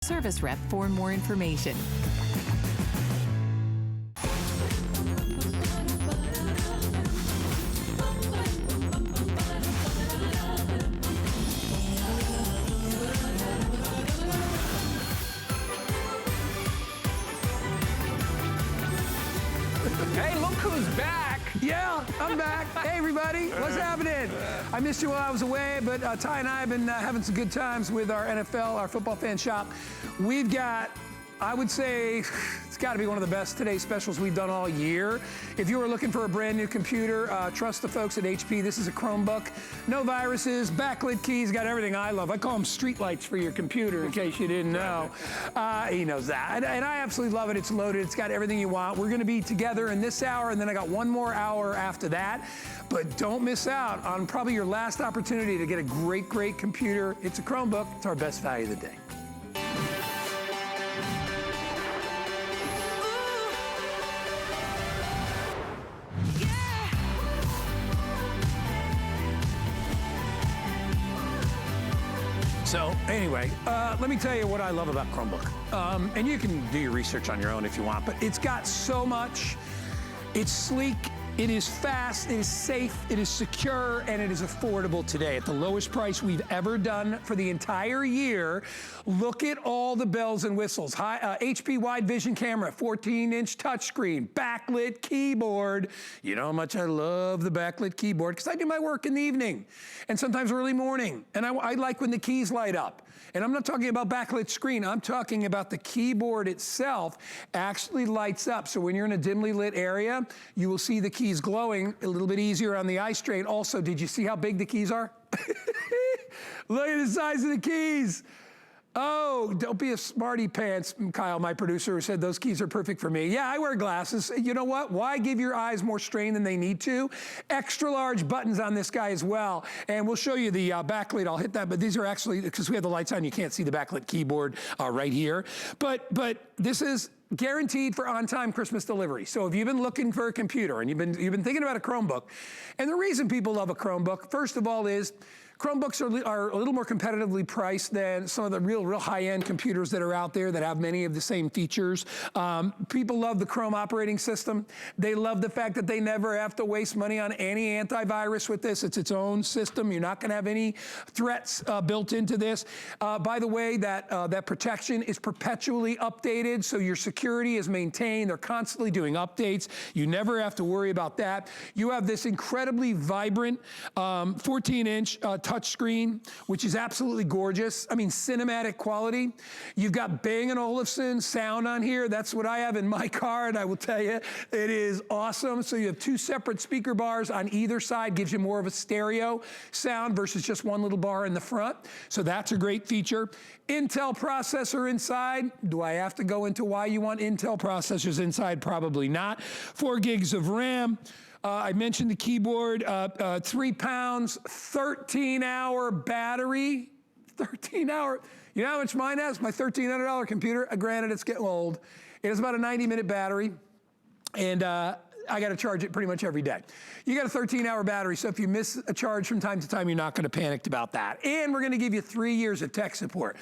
service rep for more information. Hey, look who's back. Yeah, I'm back. Hey, everybody. What's happening? I missed you while I was away, but Ty and I have been having some good times with our NFL, our football fan shop. We've got, I would say, it's got to be one of the best today's specials we've done all year. If you are looking for a brand new computer, trust the folks at HP. This is a Chromebook. No viruses, backlit keys, got everything I love. I call them street lights for your computer, in case you didn't know. He knows that. And I absolutely love it. It's loaded. It's got everything you want. We're going to be together in this hour, and then I got one more hour after that. But don't miss out on probably your last opportunity to get a great, great computer. It's a Chromebook. It's our best value of the day. So anyway, let me tell you what I love about Chromebook. And you can do your research on your own if you want, but it's got so much. It's sleek, it is fast, it is safe, it is secure, and it is affordable today at the lowest price we've ever done for the entire year. Look at all the bells and whistles. HP wide vision camera, 14-inch touchscreen, backlit keyboard. You know how much I love the backlit keyboard because I do my work in the evening and sometimes early morning. And I like when the keys light up. And I'm not talking about backlit screen. I'm talking about the keyboard itself actually lights up. So when you're in a dimly lit area, you will see the keys glowing a little bit easier on the eye strain. Also, did you see how big the keys are? Look at the size of the keys. Oh, don't be a smarty pants, Kyle, my producer, who said those keys are perfect for me. Yeah, I wear glasses. You know what? Why give your eyes more strain than they need to? Extra large buttons on this guy as well. And we'll show you the backlit. I'll hit that, but these are actually, because we have the lights on, you can't see the backlit keyboard right here. But this is guaranteed for on-time Christmas delivery. So if you've been looking for a computer and you've been thinking about a Chromebook, and the reason people love a Chromebook, first of all, is Chromebooks are a little more competitively priced than some of the real high-end computers that are out there that have many of the same features. People love the Chrome operating system. They love the fact that they never have to waste money on any antivirus with this. It's its own system. You're not going to have any threats built into this. By the way, that protection is perpetually updated, so your security is maintained. They're constantly doing updates. You never have to worry about that. You have this incredibly vibrant 14-inch touchscreen, which is absolutely gorgeous. I mean, cinematic quality. You've got Bang & Olufsen sound on here. That's what I have in my car, and I will tell you, it is awesome. So you have two separate speaker bars on either side, gives you more of a stereo sound versus just one little bar in the front. So that's a great feature. Intel processor inside. Do I have to go into why you want Intel processors inside? Probably not. 4 gigs of RAM. I mentioned the keyboard, 3 pounds, 13-hour battery, 13-hour. You know how much mine has? My $1,300 computer. Granted, it's getting old. It has about a 90-minute battery, and I got to charge it pretty much every day. You got a 13-hour battery, so if you miss a charge from time to time, you're not going to panic about that. And we're going to give you 3 years of tech support.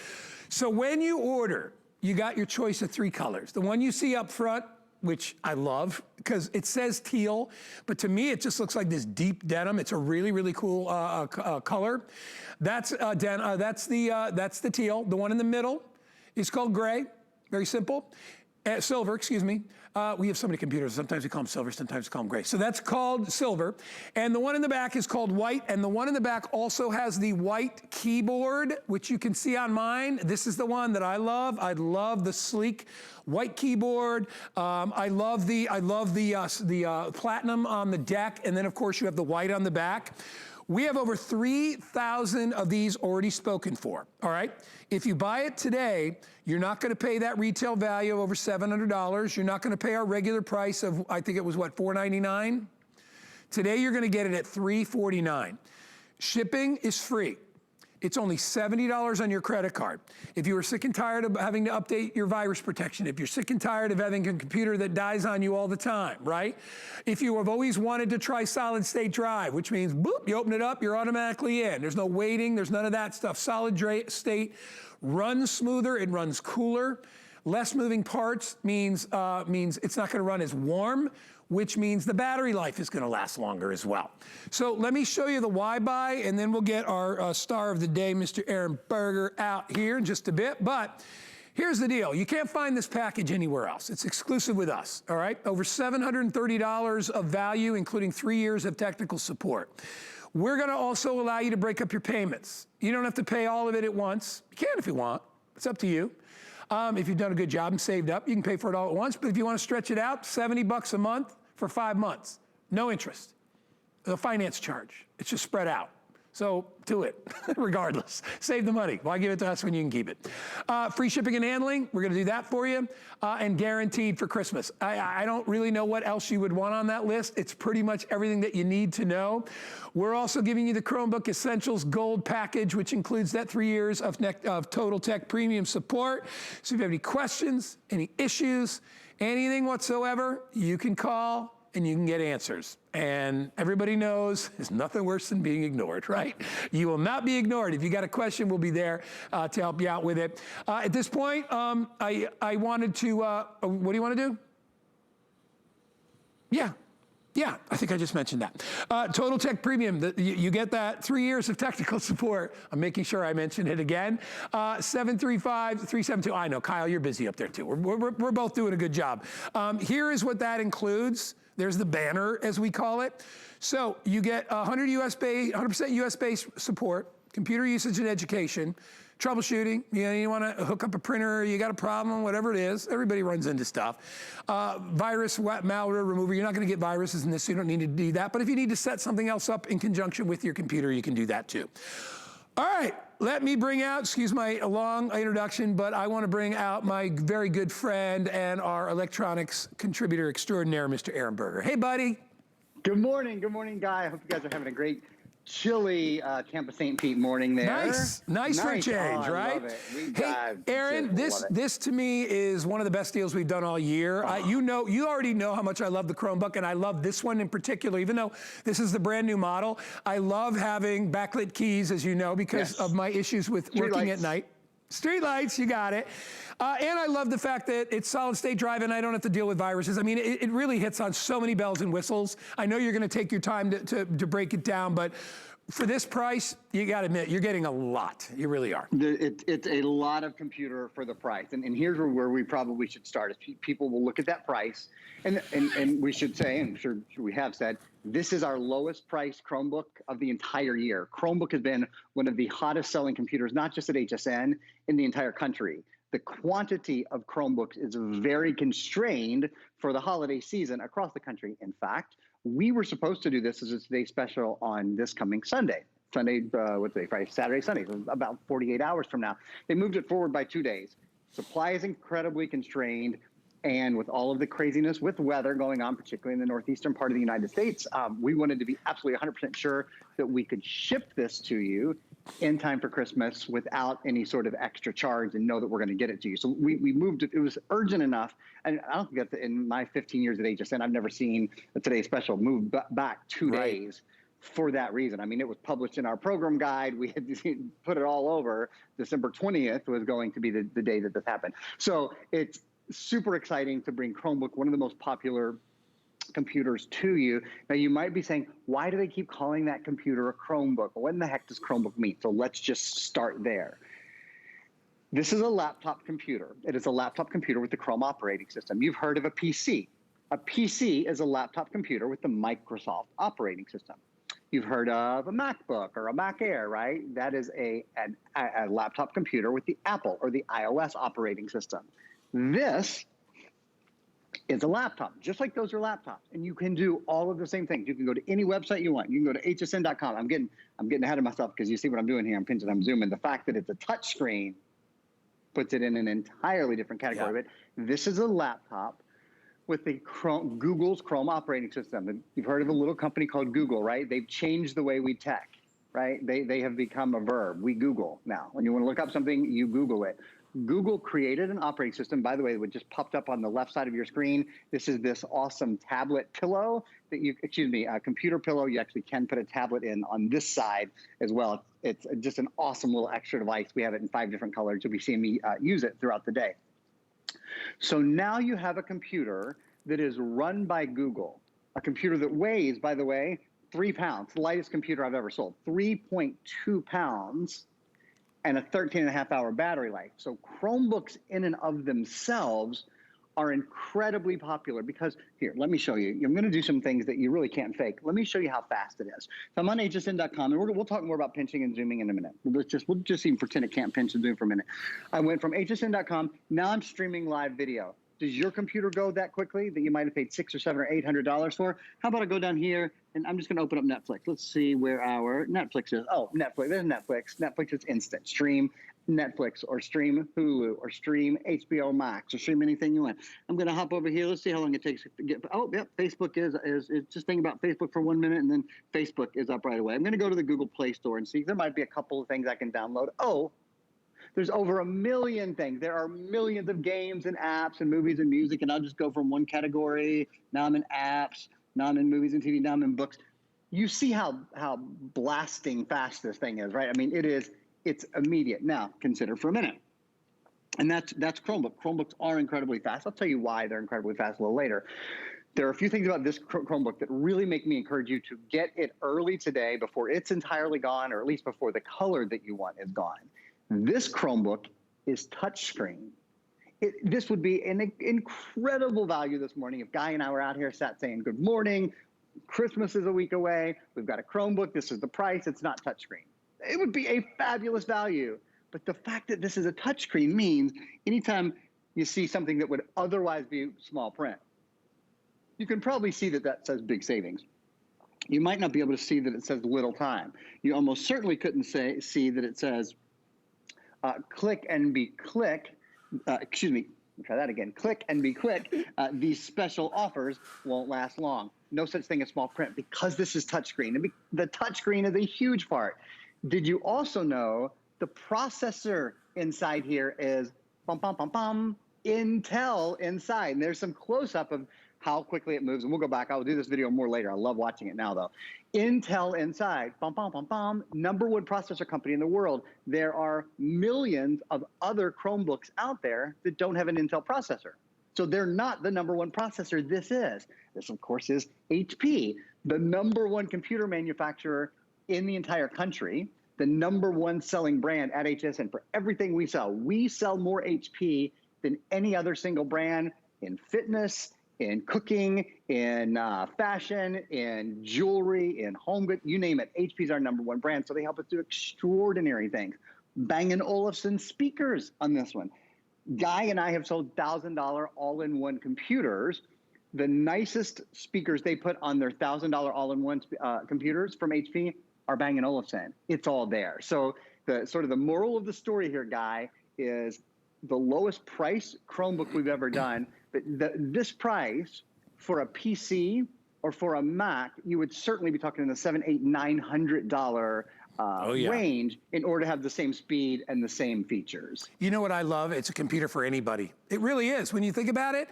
So when you order, you got your choice of 3 colors. The one you see up front, which I love, because it says teal, but to me, it just looks like this deep denim. It's a really, really cool color. That's the teal. The one in the middle is called gray, very simple. Silver, excuse me. We have so many computers. Sometimes we call them silver, sometimes we call them gray. So that's called silver. And the one in the back is called white. And the one in the back also has the white keyboard, which you can see on mine. This is the one that I love. I love the sleek white keyboard. I love the platinum on the deck. And then of course you have the white on the back. We have over 3,000 of these already spoken for, all right? If you buy it today, you're not gonna pay that retail value of over $700. You're not gonna pay our regular price of, I think it was what, $499? Today you're gonna get it at $349. Shipping is free. It's only $70 on your credit card. If you are sick and tired of having to update your virus protection, if you're sick and tired of having a computer that dies on you all the time, right? If you have always wanted to try solid state drive, which means, boop, you open it up, you're automatically in. There's no waiting, there's none of that stuff. Solid state runs smoother, it runs cooler. Less moving parts means it's not gonna run as warm, which means the battery life is gonna last longer as well. So let me show you the why buy, and then we'll get our star of the day, Mr. Aaron Berger, out here in just a bit. But here's the deal. You can't find this package anywhere else. It's exclusive with us, all right? Over $730 of value, including 3 years of technical support. We're gonna also allow you to break up your payments. You don't have to pay all of it at once. You can if you want, it's up to you. If you've done a good job and saved up, you can pay for it all at once. But if you want to stretch it out, $70 a month for 5 months. No interest. The finance charge. It's just spread out. So do it, regardless. Save the money. Why give it to us when you can keep it? Free shipping and handling, we're gonna do that for you. And guaranteed for Christmas. I don't really know what else you would want on that list. It's pretty much everything that you need to know. We're also giving you the Chromebook Essentials Gold package, which includes that 3 years of Total Tech Premium support. So if you have any questions, any issues, anything whatsoever, you can call and you can get answers. And everybody knows there's nothing worse than being ignored, right? You will not be ignored. If you got a question, we'll be there to help you out with it. At this point, I wanted to, what do you want to do? Yeah, I think I just mentioned that. Total Tech Premium, you get that 3 years of technical support. I'm making sure I mention it again. 735-372, I know, Kyle, you're busy up there too. We're both doing a good job. Here is what that includes. There's the banner, as we call it. So you get 100% US-based support, computer usage and education, troubleshooting, you want to hook up a printer, you got a problem, whatever it is, everybody runs into stuff. Virus, malware remover, you're not going to get viruses in this, so you don't need to do that. But if you need to set something else up in conjunction with your computer, you can do that too. All right, let me bring out, excuse my long introduction, but I want to bring out my very good friend and our electronics contributor extraordinaire, Mr. Aaron Berger. Hey, buddy. Good morning, Guy. I hope you guys are having a great chilly Tampa St. Pete morning there. Nice for a change, right? I love it. Hey, Aaron, this to me is one of the best deals we've done all year. You already know how much I love the Chromebook, and I love this one in particular, even though this is the brand new model. I love having backlit keys, as you know, because of my issues with working at night. Street lights, you got it. And I love the fact that it's solid state drive and I don't have to deal with viruses. I mean, it really hits on so many bells and whistles. I know you're gonna take your time to break it down, but for this price, you gotta admit, you're getting a lot. You really are. It's a lot of computer for the price. And here's where we probably should start. Is people will look at that price and we should say, and I'm sure we have said, this is our lowest priced Chromebook of the entire year. Chromebook has been one of the hottest selling computers, not just at HSN, in the entire country. The quantity of Chromebooks is very constrained for the holiday season across the country. In fact, we were supposed to do this as a Today Special on this coming Sunday. What's today, Friday, Saturday, Sunday, so about 48 hours from now. They moved it forward by 2 days. Supply is incredibly constrained. And with all of the craziness with weather going on, particularly in the northeastern part of the United States, we wanted to be absolutely 100% sure that we could ship this to you in time for Christmas without any sort of extra charge and know that we're going to get it to you. So we moved it. It was urgent enough. And I don't think that in my 15 years at HSN, I've never seen a Today Special move back 2 days for that reason. I mean, it was published in our program guide. We had put it all over. December 20th was going to be the day that this happened. So it's super exciting to bring Chromebook, one of the most popular computers, to you. Now, you might be saying, why do they keep calling that computer a Chromebook? What in the heck does Chromebook mean? So let's just start there. This is a laptop computer. It is a laptop computer with the Chrome operating system. You've heard of a PC. A PC is a laptop computer with the Microsoft operating system. You've heard of a MacBook or a Mac Air, right? That is a laptop computer with the Apple or the iOS operating system. This is a laptop, just like those are laptops. And you can do all of the same things. You can go to any website you want. You can go to hsn.com. I'm getting ahead of myself because you see what I'm doing here. I'm pinching, I'm zooming. The fact that it's a touch screen puts it in an entirely different category. But this is a laptop with the Google's Chrome operating system. And you've heard of a little company called Google, right? They've changed the way we tech. right? They have become a verb. We Google now. When you want to look up something, you Google it. Google created an operating system, by the way, that just popped up on the left side of your screen. This is this awesome tablet pillow that you, a computer pillow. You actually can put a tablet in on this side as well. It's just an awesome little extra device. We have it in 5 different colors. You'll be seeing me use it throughout the day. So now you have a computer that is run by Google, a computer that weighs, by the way, 3 pounds, the lightest computer I've ever sold, 3.2 pounds, and a 13.5-hour battery life. So Chromebooks in and of themselves are incredibly popular because, here, let me show you. I'm going to do some things that you really can't fake. Let me show you how fast it is. So I'm on hsn.com, and we'll talk more about pinching and zooming in a minute. We'll just even pretend it can't pinch and zoom for a minute. I went from hsn.com, now I'm streaming live video. Does your computer go that quickly that you might have paid $600 or $700 or $800 for? How about I go down here, and I'm just going to open up Netflix. Let's see where our Netflix is. Oh, Netflix. There's Netflix. Netflix is instant. Stream Netflix or stream Hulu or stream HBO Max or stream anything you want. I'm going to hop over here. Let's see how long it takes to get. Oh, yep. Facebook is just think about Facebook for 1 minute, and then Facebook is up right away. I'm going to go to the Google Play Store and see. There might be a couple of things I can download. Oh, there's over 1 million things. There are millions of games and apps and movies and music, and I'll just go from one category. Now I'm in apps. Now I'm in movies and TV. Now I'm in books. You see how blasting fast this thing is, right? I mean, it's immediate. Now, consider for a minute. And that's Chromebook. Chromebooks are incredibly fast. I'll tell you why they're incredibly fast a little later. There are a few things about this Chromebook that really make me encourage you to get it early today before it's entirely gone, or at least before the color that you want is gone. This Chromebook is touchscreen. This would be an incredible value this morning if Guy and I were out here sat saying, good morning, Christmas is a week away, we've got a Chromebook, this is the price, it's not touchscreen. It would be a fabulous value. But the fact that this is a touchscreen means anytime you see something that would otherwise be small print, you can probably see that that says big savings. You might not be able to see that it says little time. You almost certainly couldn't see that it says click and be quick. Excuse me, try that again. Click and be quick. These special offers won't last long. No such thing as small print because this is touchscreen. And the touchscreen is a huge part. Did you also know the processor inside here is Intel inside? And there's some close-up of how quickly it moves. And we'll go back. I'll do this video more later. I love watching it now, though. Intel inside, number 1 processor company in the world. There are millions of other Chromebooks out there that don't have an Intel processor. So they're not the number 1 processor. This is. This, of course, is HP, the number 1 computer manufacturer in the entire country, the number 1 selling brand at HSN for everything we sell. We sell more HP than any other single brand in fitness, in cooking, in fashion, in jewelry, in home goods, you name it. HP's our number 1 brand, so they help us do extraordinary things. Bang & Olufsen speakers on this one. Guy and I have sold $1,000 all-in-one computers. The nicest speakers they put on their $1,000 all-in-one computers from HP are Bang & Olufsen. It's all there. So the moral of the story here, Guy, is the lowest price Chromebook we've ever done. But this price for a PC or for a Mac, you would certainly be talking in the $700, $800, $900 range in order to have the same speed and the same features. You know what I love? It's a computer for anybody. It really is. When you think about it,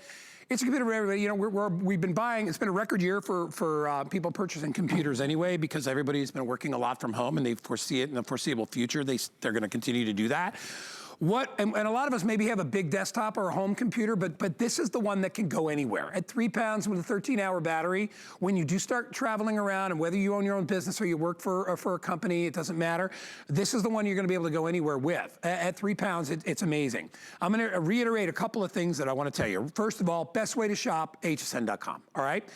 it's a computer for everybody. You know, we've been buying, it's been a record year for people purchasing computers anyway, because everybody's been working a lot from home and they foresee it in the foreseeable future. They're gonna continue to do that. And a lot of us maybe have a big desktop or a home computer, but this is the one that can go anywhere. At 3 pounds with a 13-hour battery, when you do start traveling around, and whether you own your own business or you work for a company, it doesn't matter. This is the one you're gonna be able to go anywhere with. At 3 pounds, it's amazing. I'm gonna reiterate a couple of things that I wanna tell you. First of all, best way to shop, hsn.com, all right?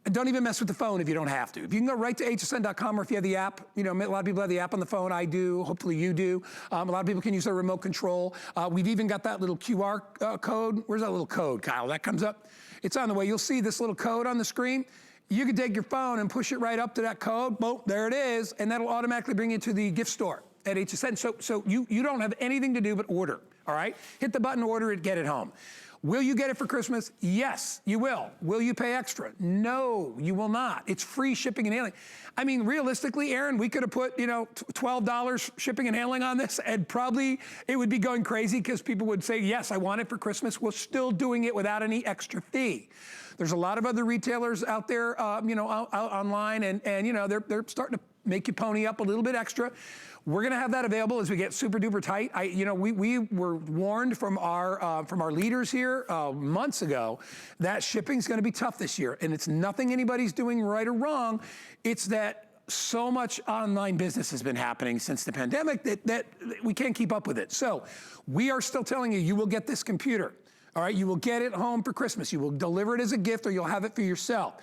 And don't even mess with the phone if you don't have to. If you can go right to hsn.com, or if you have the app, you know, a lot of people have the app on the phone. I do, hopefully you do. A lot of people can use their remote control. We've even got that little QR code. Where's that little code, Kyle? That comes up. It's on the way. You'll see this little code on the screen. You can take your phone and push it right up to that code. Boom, there it is. And that'll automatically bring you to the gift store at HSN. So you don't have anything to do but order. all right? Hit the button, order it, get it home. Will you get it for Christmas? Yes, you will. Will you pay extra? No, you will not. It's free shipping and handling. I mean, realistically, Aaron, we could have put, you know, $12 shipping and handling on this, and probably it would be going crazy because people would say, yes, I want it for Christmas. We're still doing it without any extra fee. There's a lot of other retailers out there, you know, out online, and you know, they're starting to make you pony up a little bit extra. We're gonna have that available as we get super duper tight. You know, we were warned from our leaders here months ago that shipping's gonna be tough this year, and it's nothing anybody's doing right or wrong. It's that so much online business has been happening since the pandemic that we can't keep up with it. So we are still telling you, you will get this computer. All right, you will get it home for Christmas. You will deliver it as a gift, or you'll have it for yourself.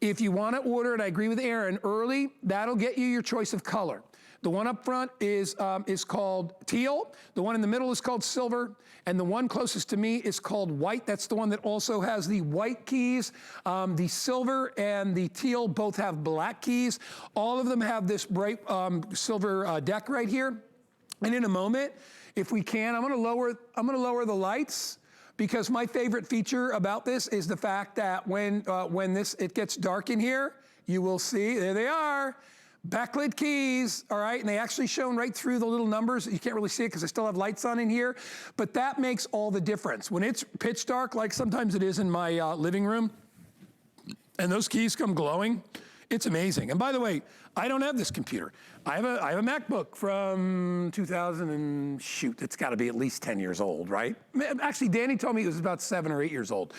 If you want to order it, I agree with Aaron, early, that'll get you your choice of color. The one up front is called teal, the one in the middle is called silver, and the one closest to me is called white. That's the one that also has the white keys. The silver and the teal both have black keys. All of them have this bright silver deck right here. And in a moment, if we can, I'm gonna lower the lights, because my favorite feature about this is the fact that when it gets dark in here, you will see, there they are, backlit keys, all right? And they actually shown right through the little numbers. You can't really see it because I still have lights on in here, but that makes all the difference. When it's pitch dark, like sometimes it is in my living room, and those keys come glowing, it's amazing. And by the way, I don't have this computer. I have a MacBook from 2000 and shoot, it's gotta be at least 10 years old, right? Actually, Danny told me it was about 7 or 8 years old.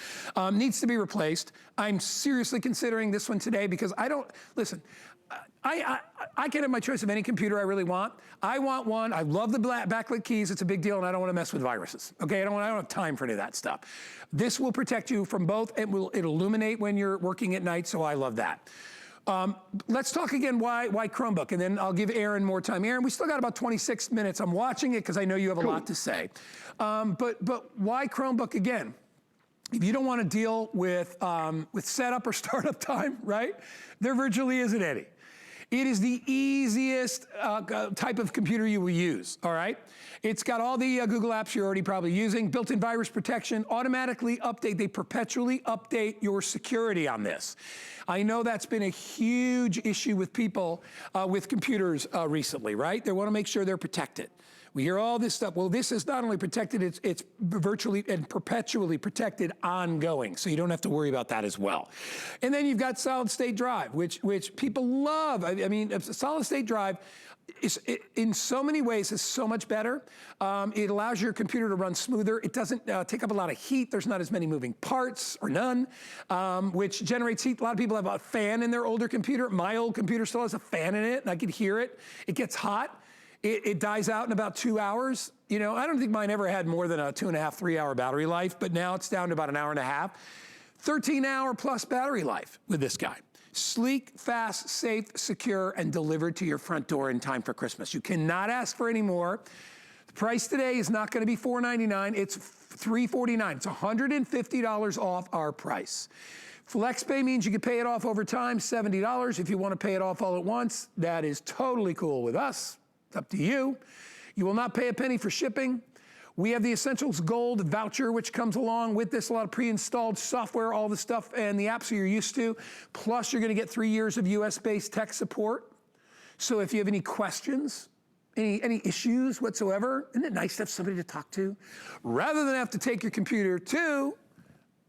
Needs to be replaced. I'm seriously considering this one today because listen, I can have my choice of any computer I really want. I want one, I love the backlit keys, it's a big deal, and I don't wanna mess with viruses, okay? I don't have time for any of that stuff. This will protect you from both. It'll illuminate when you're working at night, so I love that. Let's talk again why Chromebook, and then I'll give Aaron more time. Aaron, we still got about 26 minutes. I'm watching it because I know you have a lot to say. But why Chromebook again? If you don't want to deal with setup or startup time, right? There virtually isn't any. It is the easiest type of computer you will use, all right? It's got all the Google apps you're already probably using, built-in virus protection, automatically update, they perpetually update your security on this. I know that's been a huge issue with people with computers recently, right? They wanna make sure they're protected. We hear all this stuff. Well, this is not only protected, it's virtually and perpetually protected ongoing, so you don't have to worry about that as well. And then you've got solid state drive, which people love. I mean, a solid state drive is, in so many ways, is so much better. It allows your computer to run smoother. It doesn't take up a lot of heat. There's not as many moving parts, or none, which generates heat. A lot of people have a fan in their older computer. My old computer still has a fan in it, and I could hear it. It gets hot. It dies out in about 2 hours. You know, I don't think mine ever had more than a 2.5, 3 hour battery life, but now it's down to about 1.5 hours. 13-hour plus battery life with this guy. Sleek, fast, safe, secure, and delivered to your front door in time for Christmas. You cannot ask for any more. The price today is not gonna be $499, it's $349. It's $150 off our price. FlexPay means you can pay it off over time, $70. If you wanna pay it off all at once, that is totally cool with us. It's up to you. You will not pay a penny for shipping. We have the Essentials Gold Voucher, which comes along with this, a lot of pre-installed software, all the stuff and the apps you're used to. Plus, you're gonna get 3 years of US-based tech support. So if you have any questions, any issues whatsoever, isn't it nice to have somebody to talk to? Rather than have to take your computer to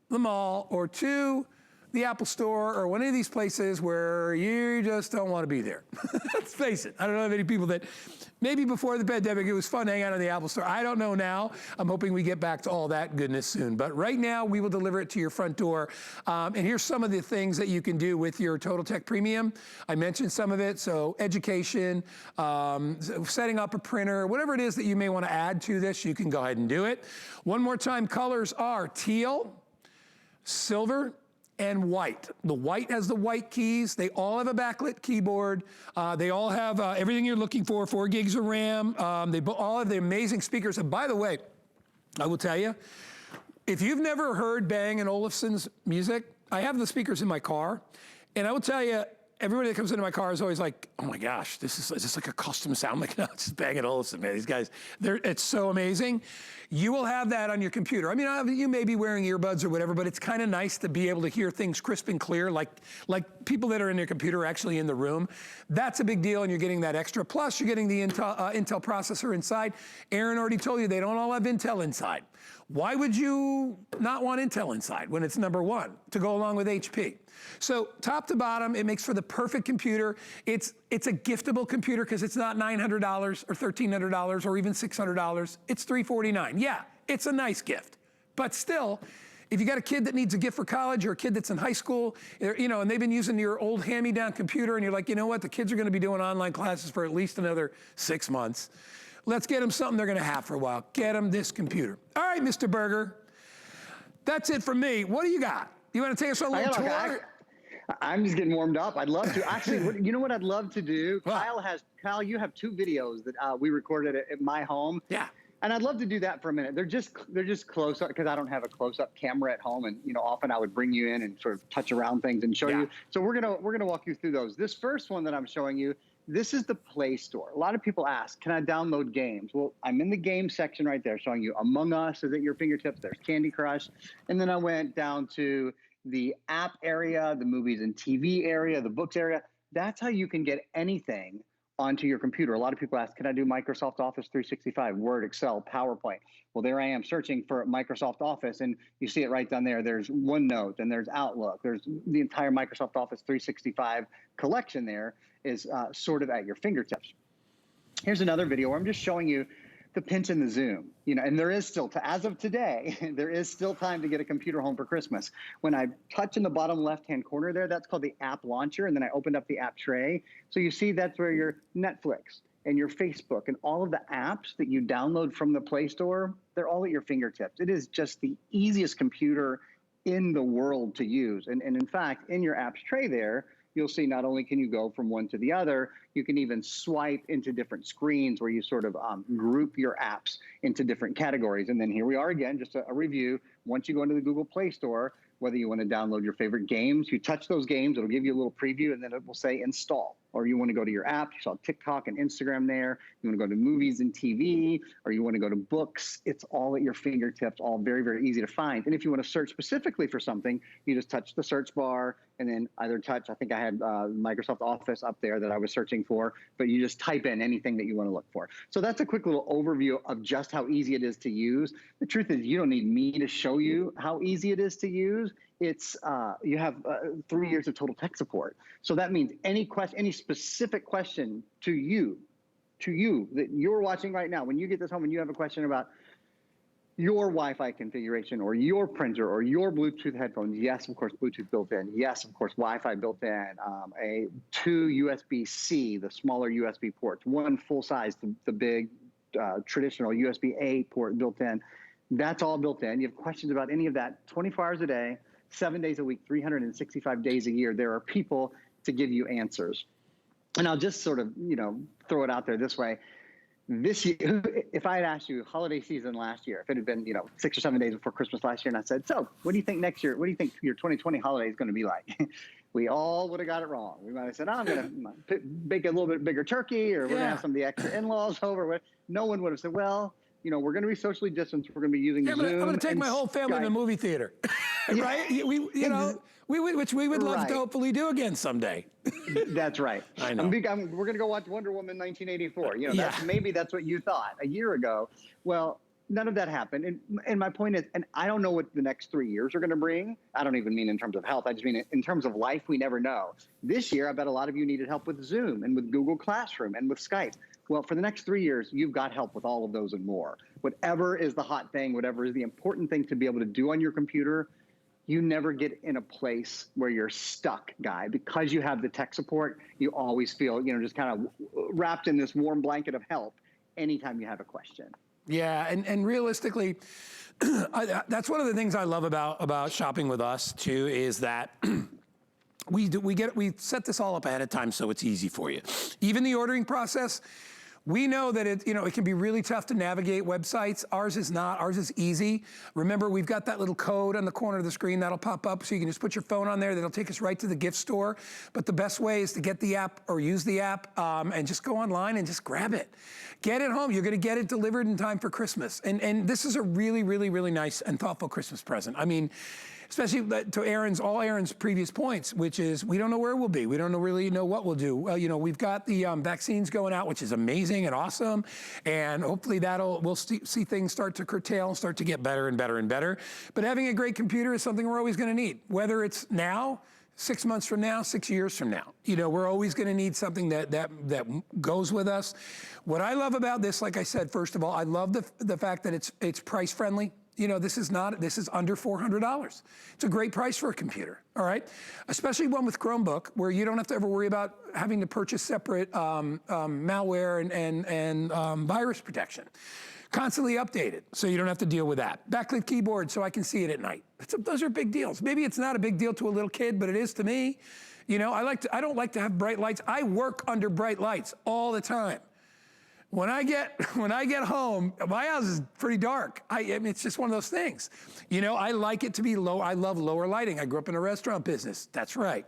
the mall or to the Apple Store or one of these places where you just don't want to be there. Let's face it, I don't know of any people that, maybe before the pandemic, it was fun to hang out in the Apple Store. I don't know now. I'm hoping we get back to all that goodness soon. But right now, we will deliver it to your front door. And here's some of the things that you can do with your Total Tech Premium. I mentioned some of it, so education, setting up a printer, whatever it is that you may want to add to this, you can go ahead and do it. One more time, colors are teal, silver, and white. The white has the white keys. They all have a backlit keyboard. They all have everything you're looking for, 4 gigs of RAM. They all have the amazing speakers. And by the way, I will tell you, if you've never heard Bang & Olufsen's music, I have the speakers in my car, and I will tell you, everybody that comes into my car is always like, oh my gosh, is this like a custom sound? Like, no, just Bang & Olufsen, man. These guys, it's so amazing. You will have that on your computer. I mean, you may be wearing earbuds or whatever, but it's kind of nice to be able to hear things crisp and clear, like people that are in their computer are actually in the room. That's a big deal, and you're getting that extra. Plus, you're getting the Intel processor inside. Aaron already told you they don't all have Intel inside. Why would you not want Intel inside when it's number one to go along with HP? So top to bottom, it makes for the perfect computer. It's a giftable computer because it's not $900 or $1,300 or even $600. It's $349. Yeah, it's a nice gift. But still, if you got a kid that needs a gift for college or a kid that's in high school, you know, and they've been using your old hand-me-down computer and you're like, you know what, the kids are gonna be doing online classes for at least another 6 months. Let's get them something they're gonna have for a while. Get them this computer. All right, Mr. Berger, that's it from me. What do you got? You wanna take us on a little tour? I'm just getting warmed up. I'd love to. Actually, you know what I'd love to do? What? Kyle, you have 2 videos that we recorded at my home. Yeah. And I'd love to do that for a minute. They're just close up because I don't have a close up camera at home, and you know, often I would bring you in and sort of touch around things and show you. So we're gonna walk you through those. This first one that I'm showing you, this is the Play Store. A lot of people ask, can I download games? Well, I'm in the game section right there, showing you Among Us is at your fingertips. There's Candy Crush, and then I went down to the app area, the movies and TV area, the books area. That's how you can get anything onto your computer. A lot of people ask, can I do Microsoft Office 365, Word, Excel, PowerPoint? Well, there I am searching for Microsoft Office, and you see it right down there. There's OneNote, and there's Outlook. There's the entire Microsoft Office 365 collection there is sort of at your fingertips. Here's another video where I'm just showing you the pinch and the zoom, you know, and there is still, as of today, there is still time to get a computer home for Christmas. When I touch in the bottom left-hand corner there, that's called the app launcher, and then I opened up the app tray. So you see that's where your Netflix and your Facebook and all of the apps that you download from the Play Store, they're all at your fingertips. It is just the easiest computer in the world to use. And in fact, in your apps tray there, you'll see not only can you go from one to the other, you can even swipe into different screens where you sort of group your apps into different categories. And then here we are again, just a review. Once you go into the Google Play Store, whether you want to download your favorite games, you touch those games, it'll give you a little preview, and then it will say install. Or you want to go to your app, you saw TikTok and Instagram there. You want to go to movies and TV, or you want to go to books. It's all at your fingertips, all very, very easy to find. And if you want to search specifically for something, you just touch the search bar and then either touch, I think I had Microsoft Office up there that I was searching for, but you just type in anything that you want to look for. So that's a quick little overview of just how easy it is to use. The truth is you don't need me to show you how easy it is to use. It's you have 3 years of total tech support. So that means any specific question to you that you're watching right now, when you get this home and you have a question about your Wi-Fi configuration or your printer or your Bluetooth headphones, yes, of course, Bluetooth built in. Yes, of course, Wi-Fi built in. 2 USB-C, the smaller USB ports, 1 full size, the big traditional USB-A port built in. That's all built in. You have questions about any of that 24 hours a day, 7 days a week, 365 days a year. There are people to give you answers. And I'll just sort of, throw it out there this way. This year, if I had asked you holiday season last year, if it had been, 6 or 7 days before Christmas last year, and I said, so what do you think next year, what do you think your 2020 holiday is going to be like? We all would have got it wrong. We might have said, I'm going to bake a little bit bigger turkey, or we're going to have some of the extra in-laws over. No one would have said, well, we're going to be socially distanced. We're going to be using Zoom. I'm going to take my whole family Skype. to the movie theater, right? Which we would love to hopefully do again someday. That's right. I know. We're going to go watch Wonder Woman 1984. Maybe that's what you thought a year ago. Well, none of that happened. And my point is, and I don't know what the next 3 years are going to bring. I don't even mean in terms of health. I just mean in terms of life, we never know. This year, I bet a lot of you needed help with Zoom and with Google Classroom and with Skype. Well, for the next 3 years, you've got help with all of those and more. Whatever is the hot thing, whatever is the important thing to be able to do on your computer, you never get in a place where you're stuck, Guy. Because you have the tech support, you always feel, just kind of wrapped in this warm blanket of help anytime you have a question. Yeah, and realistically, that's one of the things I love about shopping with us too, is that we set this all up ahead of time so it's easy for you. Even the ordering process, We know that it can be really tough to navigate websites. Ours is not. Ours is easy. Remember, we've got that little code on the corner of the screen that'll pop up, so you can just put your phone on there. That'll take us right to the gift store. But the best way is to get the app or use the app and just go online and just grab it. Get it home. You're going to get it delivered in time for Christmas. And this is a really, really, really nice and thoughtful Christmas present. I mean, especially to all Aaron's previous points, which is we don't know where we'll be. We don't really know what we'll do. We've got the vaccines going out, which is amazing and awesome. And hopefully we'll see things start to curtail and start to get better and better and better. But having a great computer is something we're always going to need, whether it's now, 6 months from now, 6 years from now. We're always going to need something that goes with us. What I love about this, like I said, first of all, I love the fact that it's price friendly. This is under $400. It's a great price for a computer, all right? Especially one with Chromebook, where you don't have to ever worry about having to purchase separate malware and virus protection. Constantly updated, so you don't have to deal with that. Backlit keyboard, so I can see it at night. Those are big deals. Maybe it's not a big deal to a little kid, but it is to me. I don't like to have bright lights. I work under bright lights all the time. When I get home, my house is pretty dark. I mean, it's just one of those things. I like it to be low. I love lower lighting. I grew up in a restaurant business. That's right.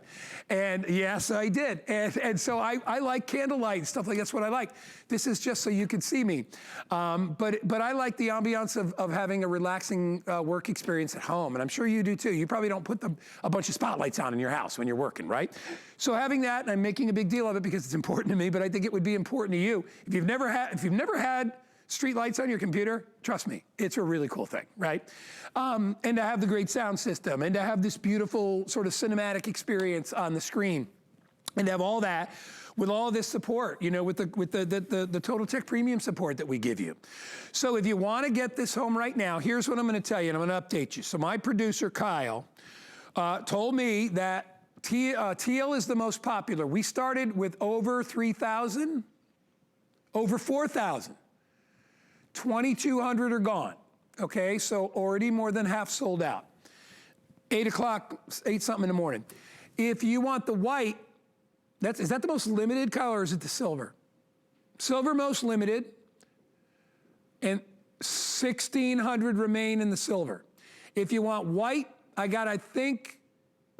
And yes, I did. And so I like candlelight and stuff like that's what I like. This is just so you can see me. But I like the ambiance of having a relaxing work experience at home. And I'm sure you do too. You probably don't put a bunch of spotlights on in your house when you're working, right? So having that, and I'm making a big deal of it because it's important to me, but I think it would be important to you. If you've never had street lights on your computer, trust me, it's a really cool thing, right? And to have the great sound system and to have this beautiful sort of cinematic experience on the screen and to have all that with all this support, with the Total Tech Premium support that we give you. So if you want to get this home right now, here's what I'm going to tell you, and I'm going to update you. So my producer, Kyle, told me that teal is the most popular. We started with over 3,000. Over 4,000. 2,200 are gone. Okay, so already more than half sold out. 8 something in the morning. If you want the white, is that the most limited, Kyle, or is it the silver? Silver most limited, and 1,600 remain in the silver. If you want white, I think,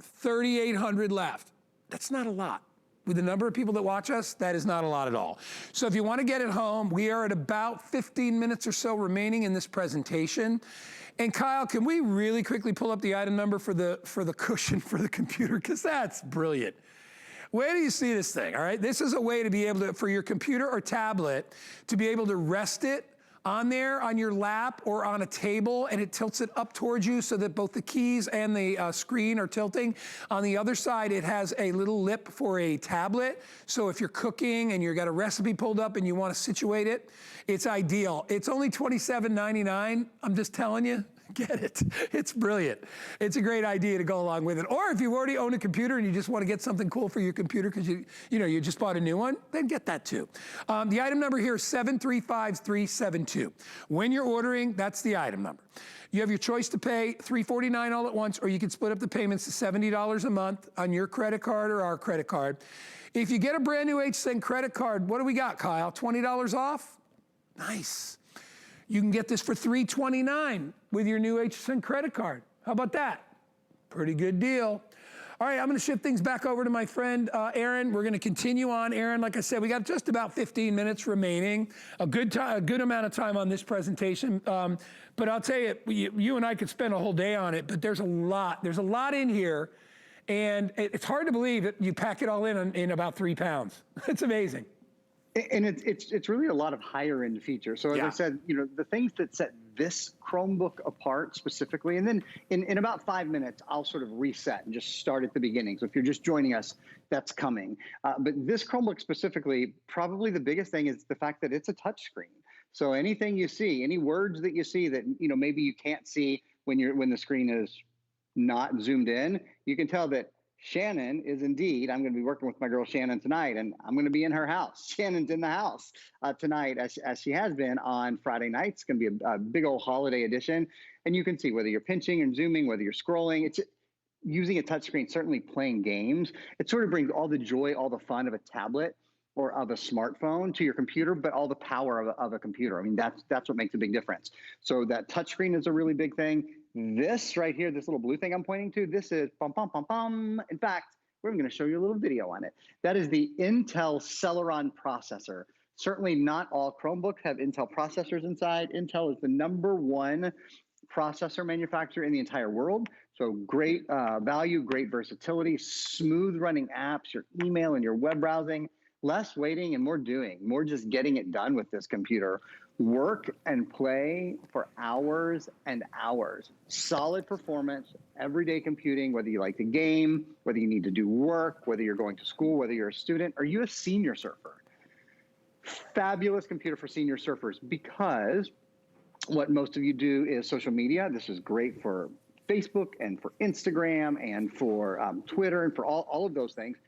3,800 left. That's not a lot. With the number of people that watch us, that is not a lot at all. So if you want to get it home, we are at about 15 minutes or so remaining in this presentation. And Kyle, can we really quickly pull up the item number for the cushion for the computer? Because that's brilliant. Where do you see this thing, all right? This is a way to be able to, for your computer or tablet, to be able to rest it on there, on your lap or on a table, and it tilts it up towards you so that both the keys and the screen are tilting. On the other side, it has a little lip for a tablet. So if you're cooking and you've got a recipe pulled up and you want to situate it, it's ideal. It's only $27.99. I'm just telling you. Get it. It's brilliant. It's a great idea to go along with it. Or if you already own a computer and you just want to get something cool for your computer because you just bought a new one, then get that too. The item number here is 735372. When you're ordering, that's the item number. You have your choice to pay $349 all at once, or you can split up the payments to $70 a month on your credit card or our credit card. If you get a brand new HSN credit card, what do we got, Kyle? $20 off? Nice. You can get this for $329 with your new HSN credit card. How about that? Pretty good deal. All right, I'm going to shift things back over to my friend Aaron. We're going to continue on. Aaron, like I said, we got just about 15 minutes remaining. A good amount of time on this presentation. But I'll tell you, you and I could spend a whole day on it. But there's a lot. There's a lot in here, and it's hard to believe that you pack it all in about 3 pounds. It's amazing. And it's really a lot of higher end features. So as I said, the things that set this Chromebook apart specifically, and then in about 5 minutes, I'll sort of reset and just start at the beginning. So if you're just joining us, that's coming. But this Chromebook specifically, probably the biggest thing is the fact that it's a touchscreen. So anything you see, any words that you see that maybe you can't see when the screen is not zoomed in, you can tell that Shannon is indeed, I'm going to be working with my girl Shannon tonight, and I'm going to be in her house. Shannon's in the house tonight, as she has been on Friday night. It's going to be a big old holiday edition. And you can see whether you're pinching and zooming, whether you're scrolling. It's using a touchscreen, certainly playing games. It sort of brings all the joy, all the fun of a tablet or of a smartphone to your computer, but all the power of a computer. I mean, that's what makes a big difference. So that touchscreen is a really big thing. This right here, this little blue thing I'm pointing to, this is bum, bum, bum, bum. In fact, we're going to show you a little video on it. That is the Intel Celeron processor. Certainly not all Chromebooks have Intel processors inside. Intel is the #1 processor manufacturer in the entire world. So great value, great versatility, smooth running apps, your email and your web browsing, less waiting and more doing, more just getting it done with this computer. Work and play for hours and hours. Solid performance, everyday computing, whether you like to game, whether you need to do work, whether you're going to school, whether you're a student, or you a senior surfer. Fabulous computer for senior surfers, because what most of you do is social media. This is great for Facebook and for Instagram and for Twitter and for all of those things.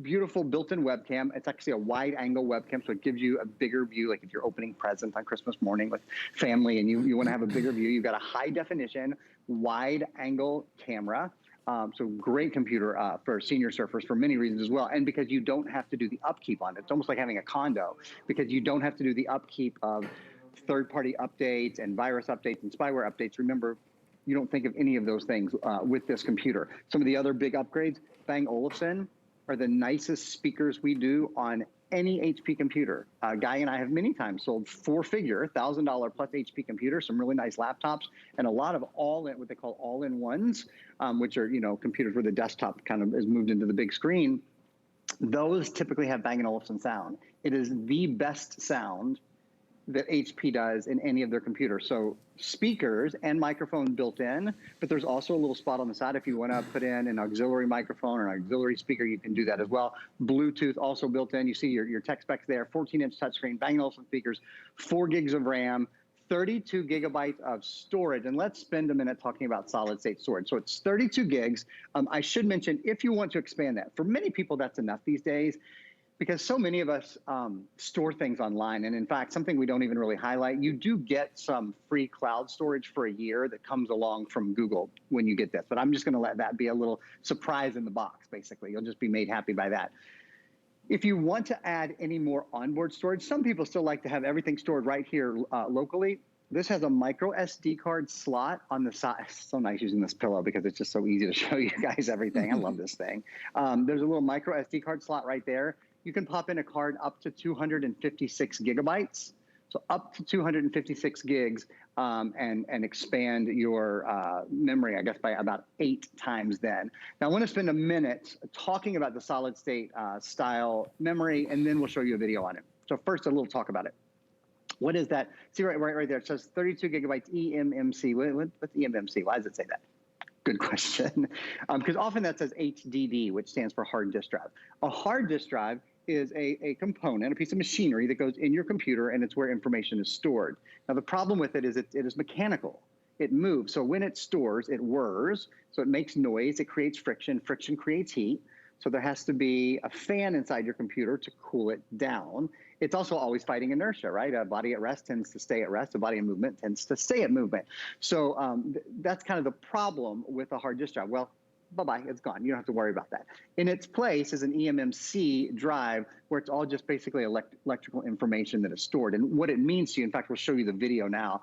Beautiful built-in webcam. It's actually a wide angle webcam, so it gives you a bigger view. Like if you're opening presents on Christmas morning with family and you want to have a bigger view, you've got a high definition, wide angle camera. So great computer for senior surfers for many reasons as well. And because you don't have to do the upkeep on it. It's almost like having a condo, because you don't have to do the upkeep of third-party updates and virus updates and spyware updates. Remember, you don't think of any of those things with this computer. Some of the other big upgrades, Bang & Olufsen are the nicest speakers we do on any HP computer. Guy and I have many times sold four-figure, $1,000 plus HP computers, some really nice laptops, and a lot of what they call all-in-ones, which are computers where the desktop kind of is moved into the big screen. Those typically have Bang & Olufsen sound. It is the best sound that HP does in any of their computers. So speakers and microphone built in, but there's also a little spot on the side. If you want to put in an auxiliary microphone or an auxiliary speaker, you can do that as well. Bluetooth also built in. You see your tech specs there, 14-inch touchscreen, Bang & Olufsen speakers, 4 gigs of RAM, 32 gigabytes of storage. And let's spend a minute talking about solid state storage. So it's 32 gigs. I should mention, if you want to expand that, for many people, that's enough these days, because so many of us store things online. And in fact, something we don't even really highlight, you do get some free cloud storage for a year that comes along from Google when you get this. But I'm just gonna let that be a little surprise in the box, basically. You'll just be made happy by that. If you want to add any more onboard storage, some people still like to have everything stored right here locally. This has a micro SD card slot on the side. It's so nice using this pillow because it's just so easy to show you guys everything. I love this thing. There's a little micro SD card slot right there. You can pop in a card up to 256 gigabytes. So up to 256 gigs and expand your memory, I guess, by about 8 times then. Now, I want to spend a minute talking about the solid state style memory, and then we'll show you a video on it. So first, a little talk about it. What is that? See right there, it says 32 gigabytes eMMC. What's eMMC? Why does it say that? Good question. Because often that says HDD, which stands for hard disk drive. A hard disk drive is a component, a piece of machinery that goes in your computer, and it's where information is stored. Now, the problem with it is it is mechanical. It moves. So when it stores, it whirs. So it makes noise. It creates friction. Friction creates heat. So there has to be a fan inside your computer to cool it down. It's also always fighting inertia, right? A body at rest tends to stay at rest. A body in movement tends to stay at movement. So that's kind of the problem with a hard disk drive. Well, bye-bye, it's gone. You don't have to worry about that. In its place is an eMMC drive where it's all just basically electrical information that is stored. And what it means to you, in fact, we'll show you the video now,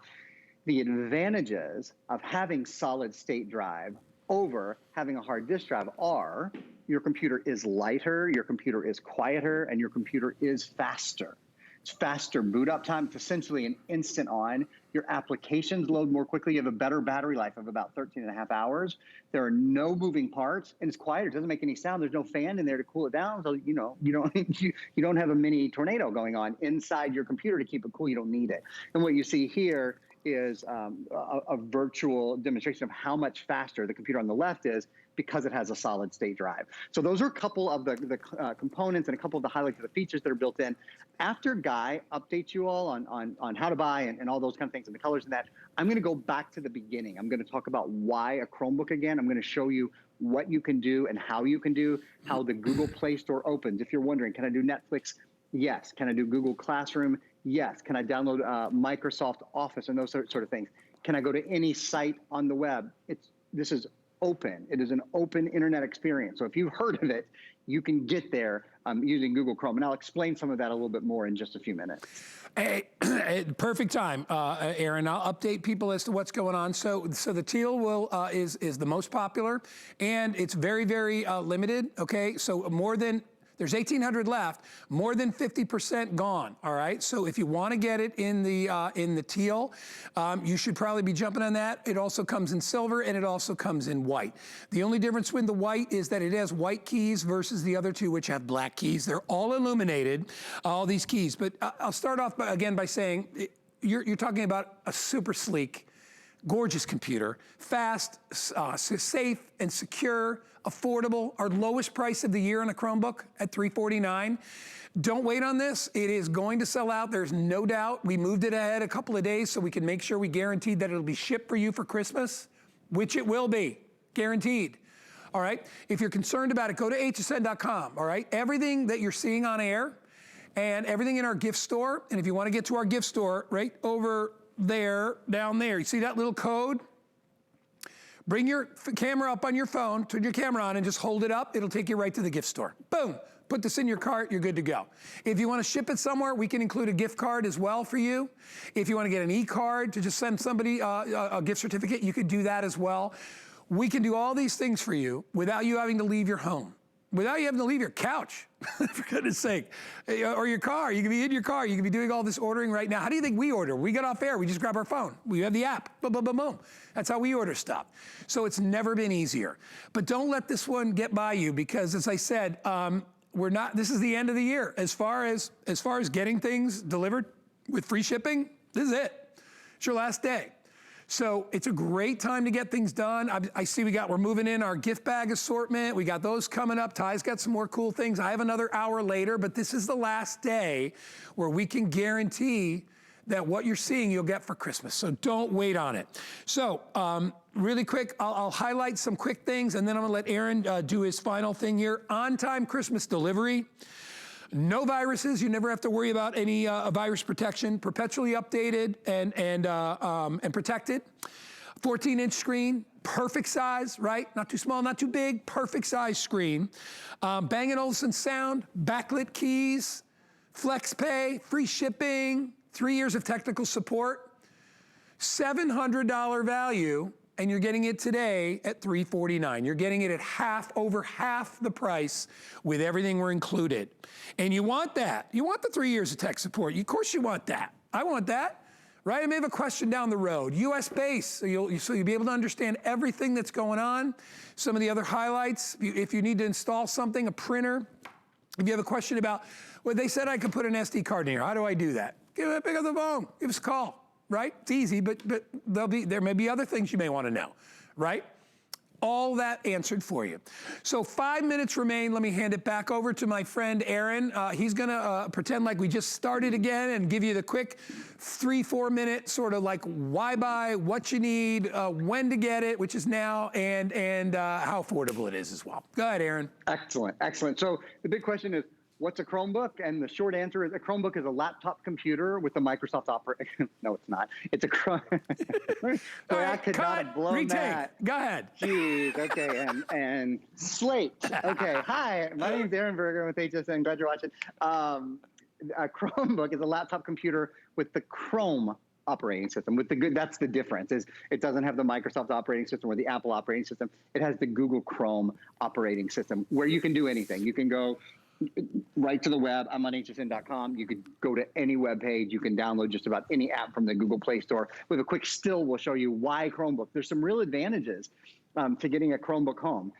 the advantages of having solid state drive over having a hard disk drive are your computer is lighter, your computer is quieter, and your computer is faster. It's faster boot up time. It's essentially an instant on. Your applications load more quickly. You have a better battery life of about 13 and a half hours. There are no moving parts, and it's quieter. It doesn't make any sound. There's no fan in there to cool it down. So, you don't have a mini tornado going on inside your computer to keep it cool. You don't need it. And what you see here is a virtual demonstration of how much faster the computer on the left is because it has a solid state drive. So those are a couple of the components and a couple of the highlights of the features that are built in. After Guy updates you all on how to buy and all those kind of things and the colors and that, I'm gonna go back to the beginning. I'm gonna talk about why a Chromebook again. I'm gonna show you what you can do and how you can do, how the Google Play Store opens. If you're wondering, can I do Netflix? Yes. Can I do Google Classroom? Yes. Can I download Microsoft Office and those sort of things? Can I go to any site on the web? This is open. It is an open internet experience. So if you've heard of it, you can get there using Google Chrome. And I'll explain some of that a little bit more in just a few minutes. Hey, perfect time, Aaron. I'll update people as to what's going on. So the teal is the most popular, and it's very, very limited. Okay, so there's 1,800 left, more than 50% gone. All right, so if you want to get it in the teal, you should probably be jumping on that. It also comes in silver, and it also comes in white. The only difference with the white is that it has white keys versus the other two, which have black keys. They're all illuminated, all these keys. But I'll start off again by saying you're talking about a super sleek, gorgeous computer, fast, safe, and secure, affordable. Our lowest price of the year on a Chromebook at $349. Don't wait on this. It is going to sell out. There's no doubt. We moved it ahead a couple of days so we can make sure we guaranteed that it'll be shipped for you for Christmas, which it will be, guaranteed. All right. If you're concerned about it, go to hsn.com. All right. Everything that you're seeing on air and everything in our gift store. And if you want to get to our gift store, right over there, down there, you see that little code? Bring your camera up on your phone, turn your camera on, and just hold it up. It'll take you right to the gift store. Boom. Put this in your cart, you're good to go. If you want to ship it somewhere, we can include a gift card as well for you. If you want to get an e-card to just send somebody a gift certificate, you could do that as well. We can do all these things for you without you having to leave your home, without you having to leave your couch, for goodness sake, or your car. You can be in your car. You can be doing all this ordering right now. How do you think we order? We get off air. We just grab our phone. We have the app. Boom, boom, boom, boom. That's how we order stuff. So it's never been easier. But don't let this one get by you because, as I said, this is the end of the year. As far as getting things delivered with free shipping, this is it. It's your last day. So it's a great time to get things done. I see we're moving in our gift bag assortment. We got those coming up. Ty's got some more cool things. I have another hour later, but this is the last day where we can guarantee that what you're seeing you'll get for Christmas. So don't wait on it. So really quick, I'll highlight some quick things, and then I'm gonna let Aaron do his final thing here. On-time Christmas delivery. No viruses. You never have to worry about any virus protection. Perpetually updated and protected. 14-inch screen, perfect size, right? Not too small, not too big, perfect size screen. Bang & Olufsen sound, backlit keys, flex pay, free shipping, 3 years of technical support, $700 value, and you're getting it today at $349. You're getting it at over half the price with everything we're included. And you want that. You want the 3 years of tech support. Of course you want that. I want that, right? I may have a question down the road. US based, so you'll be able to understand everything that's going on. Some of the other highlights, if you need to install something, a printer, if you have a question about, well, they said I could put an SD card in here. How do I do that? Pick up the phone, give us a call, right? It's easy, but there may be other things you may want to know, right? All that answered for you. So 5 minutes remain. Let me hand it back over to my friend Aaron. He's gonna pretend like we just started again and give you the quick 3-4 minute sort of like why buy, what you need, when to get it, which is now, and how affordable it is as well. Go ahead, Aaron. Excellent, excellent. So the big question is, what's a Chromebook? And the short answer is a Chromebook is a laptop computer with a Microsoft operating. No, it's not. It's a Chromebook. So I could not have blown that. Go ahead. Jeez. Okay. And Slate. Okay. Hi, my name's Aaron Berger with HSN. Glad you're watching. A Chromebook is a laptop computer with the Chrome operating system. That's the difference, is it doesn't have the Microsoft operating system or the Apple operating system. It has the Google Chrome operating system where you can do anything. You can go right to the web. I'm on hsn.com. You could go to any web page. You can download just about any app from the Google Play Store. With a quick still, we'll show you why Chromebook. There's some real advantages to getting a Chromebook home.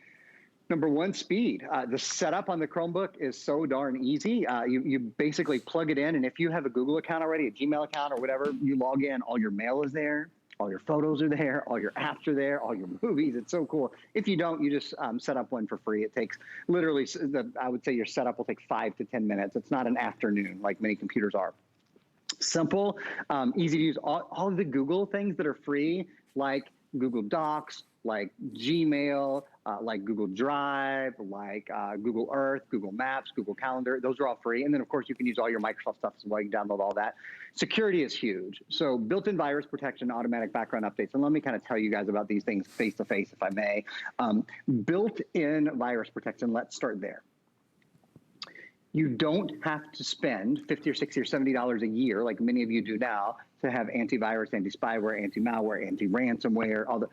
Number one, speed. The setup on the Chromebook is so darn easy. You basically plug it in, and if you have a Google account already, a Gmail account or whatever, you log in, all your mail is there. All your photos are there, all your apps are there, all your movies. It's so cool. If you don't, you just set up one for free. It takes literally, I would say your setup will take 5 to 10 minutes. It's not an afternoon like many computers are. Simple, easy to use. All of the Google things that are free, like Google Docs, like Gmail, like Google Drive, like Google Earth, Google Maps, Google Calendar. Those are all free. And then, of course, you can use all your Microsoft stuff as well. You can download all that. Security is huge. So built-in virus protection, automatic background updates. And let me kind of tell you guys about these things face-to-face, if I may. Built-in virus protection, let's start there. You don't have to spend $50 or $60 or $70 a year, like many of you do now, to have antivirus, anti-spyware, anti-malware, anti-ransomware, all the.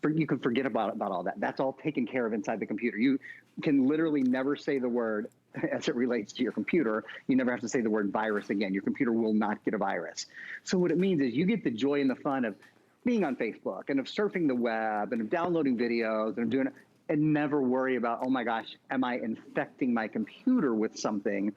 You can forget about all that. That's all taken care of inside the computer. You can literally never say the word as it relates to your computer. You never have to say the word virus again. Your computer will not get a virus. So what it means is you get the joy and the fun of being on Facebook and of surfing the web and of downloading videos and of doing it, and never worry about, oh my gosh, am I infecting my computer with something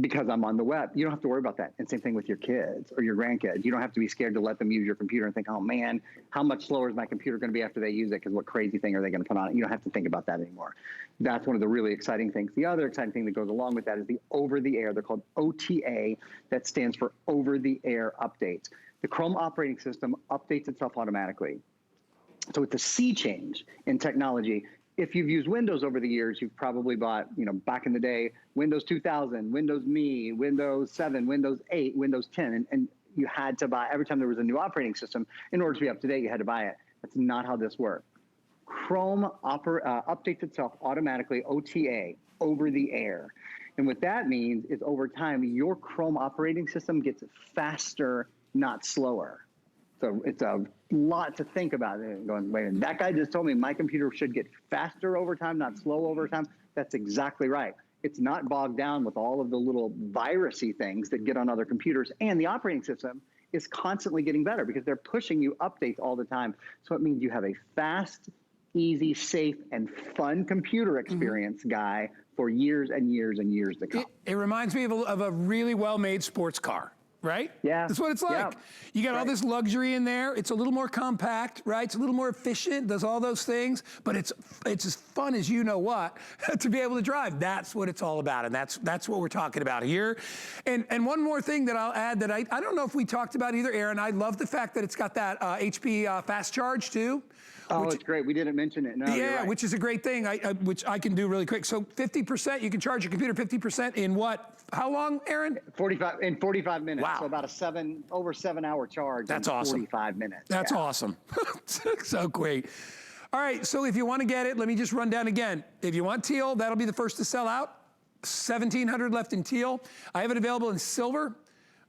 because I'm on the web? You don't have to worry about that. And same thing with your kids or your grandkids. You don't have to be scared to let them use your computer and think, oh man, how much slower is my computer going to be after they use it? Because what crazy thing are they going to put on it? You don't have to think about that anymore. That's one of the really exciting things. The other exciting thing that goes along with that is the over-the-air. They're called OTA. That stands for over-the-air updates. The Chrome operating system updates itself automatically. So it's a sea change in technology. If you've used Windows over the years, you've probably bought, back in the day, Windows 2000, Windows Me, Windows 7, Windows 8, Windows 10, and you had to buy, every time there was a new operating system, in order to be up to date, you had to buy it. That's not how this works. Chrome updates itself automatically, OTA, over the air. And what that means is over time, your Chrome operating system gets faster, not slower. So it's a lot to think about. Going, wait a minute, that guy just told me my computer should get faster over time, not slow over time. That's exactly right. It's not bogged down with all of the little virusy things that get on other computers. And the operating system is constantly getting better because they're pushing you updates all the time. So it means you have a fast, easy, safe, and fun computer experience, Guy, for years and years and years to come. It reminds me of a really well-made sports car. Right? Yeah. That's what it's like. Yeah. You got all this luxury in there. It's a little more compact, right? It's a little more efficient, does all those things, but it's as fun as you know what to be able to drive. That's what it's all about, and that's what we're talking about here. And one more thing that I'll add that I don't know if we talked about either, Aaron. I love the fact that it's got that HP fast charge too. Oh, it's great. We didn't mention it. No, yeah, right. Which is a great thing, which I can do really quick. So 50%, you can charge your computer 50% in what? How long, Aaron? 45 minutes. Wow. So about over 7 hour charge. That's awesome. 45 minutes. That's awesome. So great. All right, so if you want to get it, let me just run down again. If you want teal, that'll be the first to sell out. 1,700 left in teal. I have it available in silver,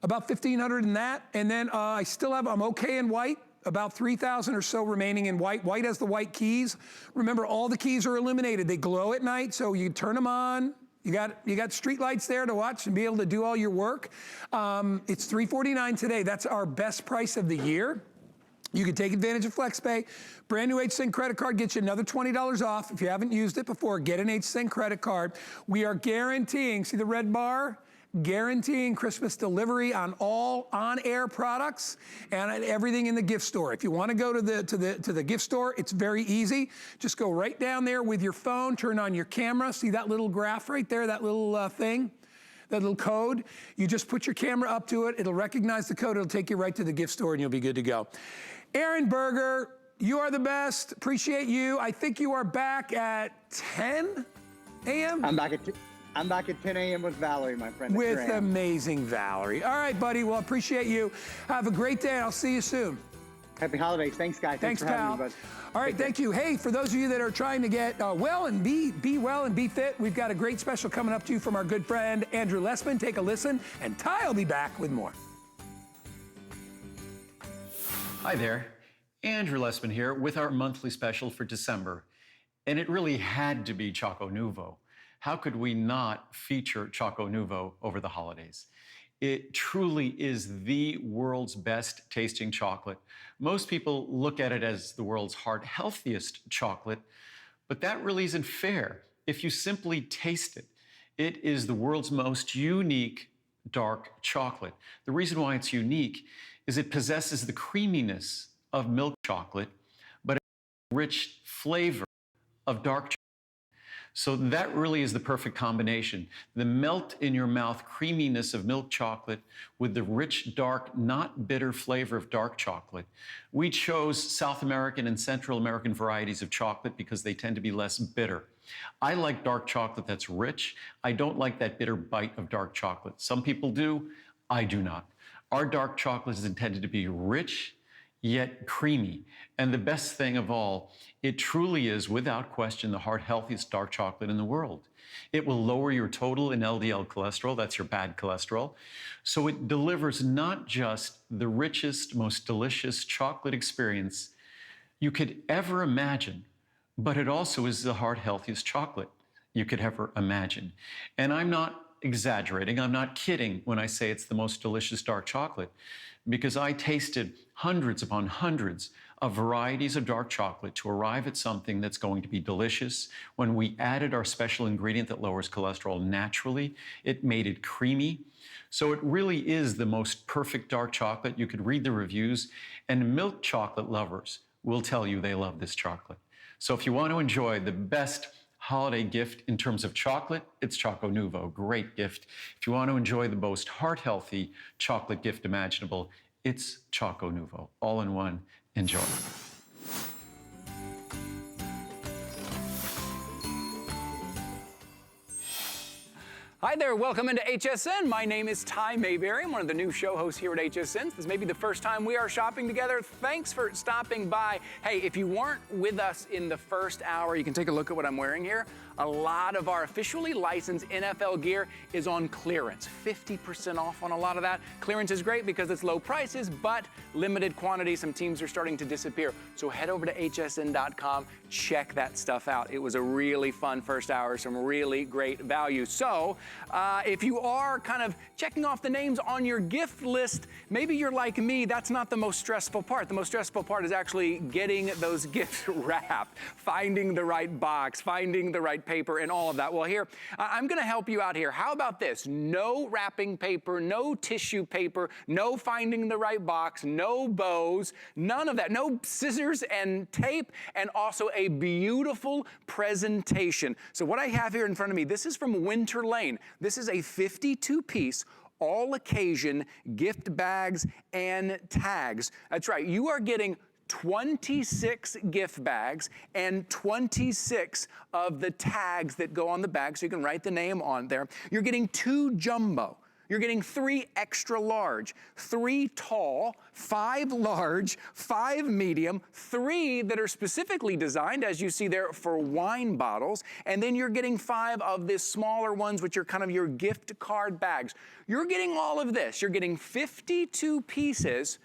about 1,500 in that. And then I'm okay in white. About 3,000 or so remaining in white. White has the white keys. Remember, all the keys are illuminated. They glow at night, so you turn them on. You got street lights there to watch and be able to do all your work. It's $349 today. That's our best price of the year. You can take advantage of FlexPay. Brand new HSN credit card gets you another $20 off. If you haven't used it before, get an HSN credit card. We are guaranteeing, see the red bar? Guaranteeing Christmas delivery on all on-air products and everything in the gift store. If you want to go to the gift store, it's very easy. Just go right down there with your phone, turn on your camera. See that little graph right there, that little thing? That little code? You just put your camera up to it. It'll recognize the code. It'll take you right to the gift store and you'll be good to go. Aaron Berger, you are the best. Appreciate you. I think you are back at 10 a.m.? I'm back at 10 a.m. with Valerie, my friend. With amazing Valerie. All right, buddy. Well, appreciate you. Have a great day, and I'll see you soon. Happy holidays. Thanks, guys. Thanks for having me, bud. All right, thank you. Hey, for those of you that are trying to get well and be well and be fit, we've got a great special coming up to you from our good friend, Andrew Lessman. Take a listen, and Ty will be back with more. Hi there. Andrew Lessman here with our monthly special for December. And it really had to be Choco Nuvo. How could we not feature Choco Nuvo over the holidays? It truly is the world's best tasting chocolate. Most people look at it as the world's heart-healthiest chocolate, but that really isn't fair. If you simply taste it, it is the world's most unique dark chocolate. The reason why it's unique is it possesses the creaminess of milk chocolate, but a rich flavor of dark chocolate. So that really is the perfect combination. The melt in your mouth creaminess of milk chocolate with the rich, dark, not bitter flavor of dark chocolate. We chose South American and Central American varieties of chocolate because they tend to be less bitter. I like dark chocolate that's rich. I don't like that bitter bite of dark chocolate. Some people do, I do not. Our dark chocolate is intended to be rich, yet creamy. And the best thing of all, it truly is, without question, the healthiest dark chocolate in the world. It will lower your total in LDL cholesterol, that's your bad cholesterol. So it delivers not just the richest, most delicious chocolate experience you could ever imagine, but it also is the healthiest chocolate you could ever imagine. And I'm not exaggerating, I'm not kidding when I say it's the most delicious dark chocolate, because I tasted hundreds upon hundreds of varieties of dark chocolate to arrive at something that's going to be delicious. When we added our special ingredient that lowers cholesterol naturally, it made it creamy. So it really is the most perfect dark chocolate. You could read the reviews, and milk chocolate lovers will tell you they love this chocolate. So if you want to enjoy the best holiday gift in terms of chocolate, it's Choco Nuvo, great gift. If you want to enjoy the most heart-healthy chocolate gift imaginable, it's Choco Nuvo, all in one. Enjoy. Hi there, welcome into HSN. My name is Ty Mayberry. I'm one of the new show hosts here at HSN. This may be the first time we are shopping together. Thanks for stopping by. Hey, if you weren't with us in the first hour, you can take a look at what I'm wearing here. A lot of our officially licensed NFL gear is on clearance. 50% off on a lot of that. Clearance is great because it's low prices, but limited quantity. Some teams are starting to disappear. So head over to hsn.com, check that stuff out. It was a really fun first hour, some really great value. So if you are kind of checking off the names on your gift list, maybe you're like me, that's not the most stressful part. The most stressful part is actually getting those gifts wrapped, finding the right box, finding the right paper and all of that. Well, here, I'm gonna help you out here. How about this? No wrapping paper, no tissue paper, no finding the right box, no bows, none of that. No scissors and tape, and also a beautiful presentation. So what I have here in front of me, this is from Winter Lane. This is a 52-piece all occasion gift bags and tags. That's right, you are getting 26 gift bags and 26 of the tags that go on the bag, so you can write the name on there. You're getting 2 jumbo. You're getting 3 extra large, 3 tall, 5 large, 5 medium, 3 that are specifically designed, as you see there, for wine bottles, and then you're getting 5 of the smaller ones, which are kind of your gift card bags. You're getting all of this. You're getting 52 pieces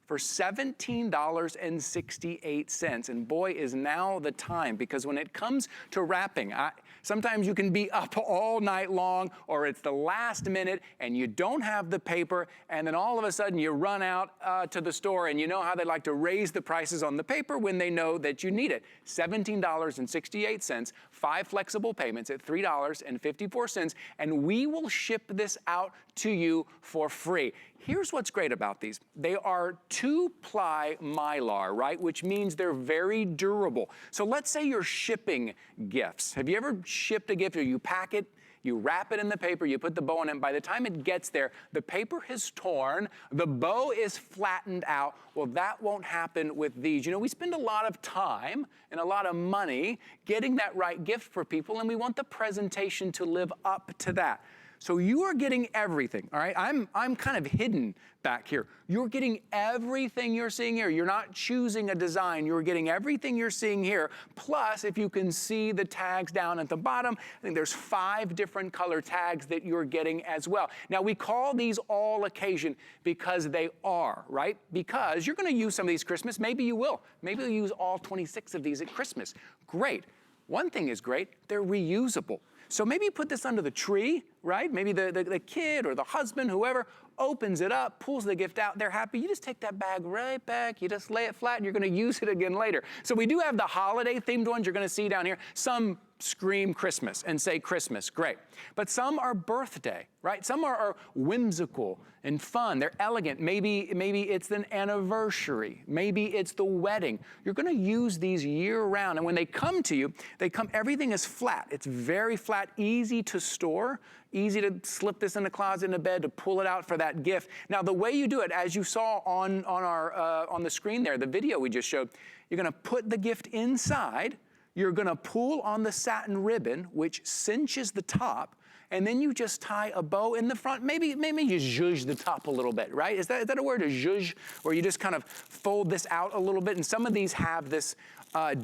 for $17.68. And boy, is now the time, because when it comes to wrapping, sometimes you can be up all night long, or it's the last minute and you don't have the paper, and then all of a sudden you run out to the store, and you know how they like to raise the prices on the paper when they know that you need it. $17.68, 5 flexible payments at $3.54, and we will ship this out to you for free. Here's what's great about these. They are 2-ply Mylar, right? Which means they're very durable. So let's say you're shipping gifts. Have you ever shipped a gift where you pack it, you wrap it in the paper, you put the bow on it, and by the time it gets there, the paper has torn, the bow is flattened out? Well, that won't happen with these. You know, we spend a lot of time and a lot of money getting that right gift for people, and we want the presentation to live up to that. So you are getting everything, all right? I'm kind of hidden back here. You're getting everything you're seeing here. You're not choosing a design. You're getting everything you're seeing here. Plus, if you can see the tags down at the bottom, I think there's 5 different color tags that you're getting as well. Now, we call these all occasion because they are, right? Because you're gonna use some of these Christmas. Maybe you will. Maybe you'll use all 26 of these at Christmas. Great. One thing is great, they're reusable. So maybe you put this under the tree, right? Maybe the kid or the husband, whoever, opens it up, pulls the gift out, they're happy. You just take that bag right back, you just lay it flat, and you're gonna use it again later. So we do have the holiday themed ones you're gonna see down here. Some scream Christmas and say Christmas, great. But some are birthday, right? Some are whimsical and fun, they're elegant. Maybe it's an anniversary, maybe it's the wedding. You're gonna use these year round, and when they come to you, everything is flat. It's very flat, easy to store, easy to slip this in the closet, in the bed, to pull it out for that gift. Now, the way you do it, as you saw on the screen there, the video we just showed, you're gonna put the gift inside, you're gonna pull on the satin ribbon, which cinches the top, and then you just tie a bow in the front. Maybe you zhuzh the top a little bit, right? Is that a word, a zhuzh, where you just kind of fold this out a little bit? And some of these have this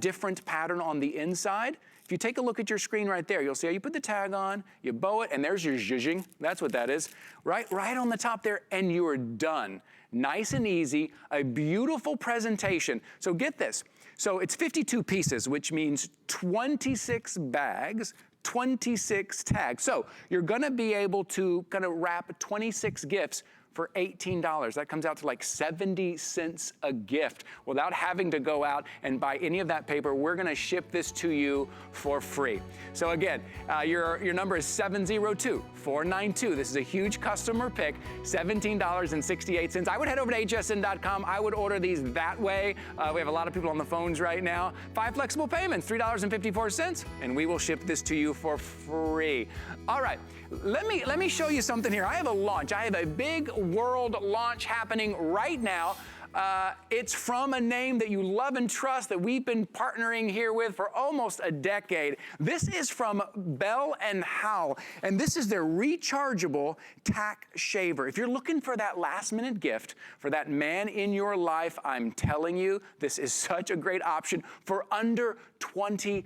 different pattern on the inside. If you take a look at your screen right there, you'll see how you put the tag on, you bow it, and there's your zhuzhing. That's what that is, right on the top there, and you're done. Nice and easy, a beautiful presentation. So get this. So it's 52 pieces, which means 26 bags, 26 tags. So you're gonna be able to kind of wrap 26 gifts for $18. That comes out to like 70 cents a gift without having to go out and buy any of that paper. We're gonna ship this to you for free. So again, your number is 702-492. This is a huge customer pick, $17.68. I would head over to hsn.com. I would order these that way. We have a lot of people on the phones right now. 5 flexible payments, $3.54, and we will ship this to you for free. All right, let me show you something here. I have a launch. I have a big world launch happening right now. It's from a name that you love and trust that we've been partnering here with for almost a decade. This is from Bell & Howell, and this is their rechargeable Tack shaver. If you're looking for that last-minute gift for that man in your life, I'm telling you, this is such a great option for under $20.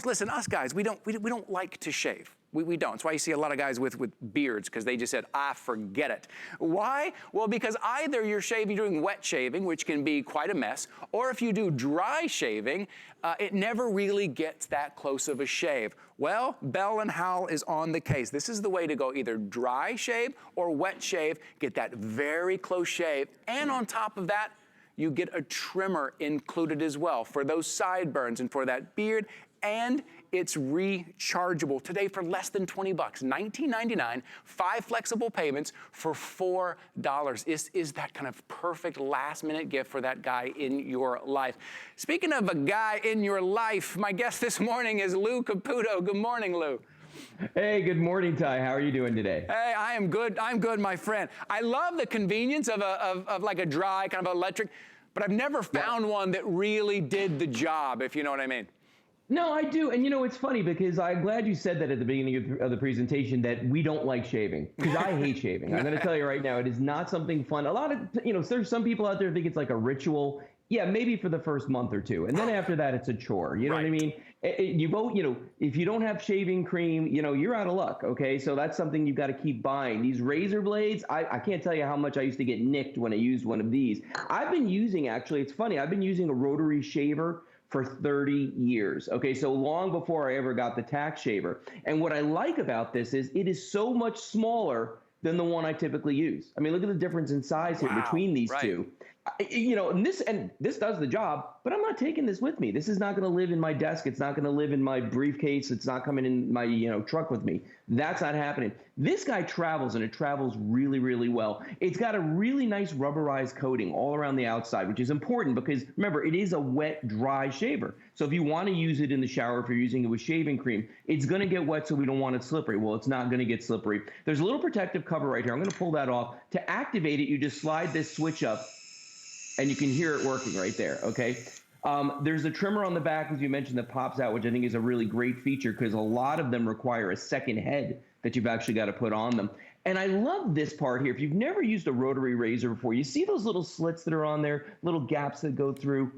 Listen, us guys, we don't like to shave. We don't. That's why you see a lot of guys with beards, because they just said, forget it. Why? Well, because either you're doing wet shaving, which can be quite a mess, or if you do dry shaving, it never really gets that close of a shave. Well, Bell & Howell is on the case. This is the way to go, either dry shave or wet shave, get that very close shave, and on top of that, you get a trimmer included as well for those sideburns and for that beard, and it's rechargeable today for less than $20, $19.99, 5 flexible payments for $4. Is that kind of perfect last-minute gift for that guy in your life. Speaking of a guy in your life, my guest this morning is Lou Caputo. Good morning, Lou. Hey, good morning, Ty. How are you doing today? Hey, I am good. I'm good, my friend. I love the convenience of like a dry kind of electric, but I've never found one that really did the job, if you know what I mean. No, I do. And, it's funny because I'm glad you said that at the beginning of the presentation, that we don't like shaving, because I hate shaving. I'm going to tell you right now, it is not something fun. A lot of, there's some people out there who think it's like a ritual. Yeah, maybe for the first month or two. And then after that, it's a chore. You know what I mean? You vote, if you don't have shaving cream, you're out of luck. Okay. So that's something you've got to keep buying. These razor blades, I can't tell you how much I used to get nicked when I used one of these. I've been using, actually, it's funny, I've been using a rotary shaver for 30 years. Okay, so long before I ever got the Tack shaver. And what I like about this is it is so much smaller than the one I typically use. I mean, look at the difference in size here between these two. And this does the job, but I'm not taking this with me. This is not going to live in my desk. It's not going to live in my briefcase. It's not coming in my truck with me. That's not happening. This guy travels, and it travels really, really well. It's got a really nice rubberized coating all around the outside, which is important because, remember, it is a wet, dry shaver. So if you want to use it in the shower, if you're using it with shaving cream, it's going to get wet, so we don't want it slippery. Well, it's not going to get slippery. There's a little protective cover right here. I'm going to pull that off. To activate it, you just slide this switch up, and you can hear it working right there, okay? There's a trimmer on the back, as you mentioned, that pops out, which I think is a really great feature because a lot of them require a second head that you've actually got to put on them. And I love this part here. If you've never used a rotary razor before, you see those little slits that are on there, little gaps that go through.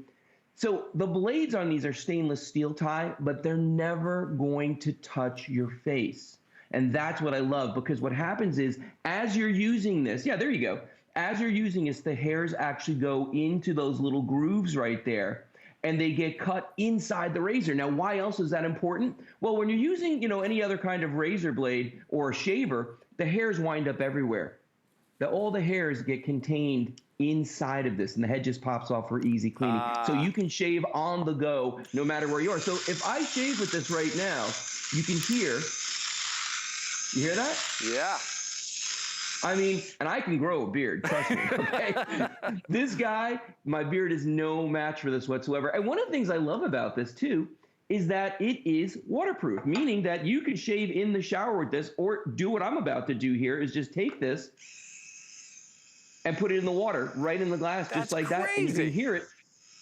So the blades on these are stainless steel, Ty, but they're never going to touch your face. And that's what I love, because what happens is as you're using this, yeah, there you go. As you're using this, the hairs actually go into those little grooves right there. and they get cut inside the razor. Now, why else is that important? Well, when you're using, any other kind of razor blade or a shaver, the hairs wind up everywhere. All the hairs get contained inside of this, and the head just pops off for easy cleaning. So you can shave on the go no matter where you are. So if I shave with this right now, you can hear, you hear that? Yeah. I mean, and I can grow a beard, trust me, okay? This guy, my beard is no match for this whatsoever. And one of the things I love about this, too, is that it is waterproof, meaning that you can shave in the shower with this, or do what I'm about to do here, is just take this and put it in the water, right in the glass, just like that, and you can hear it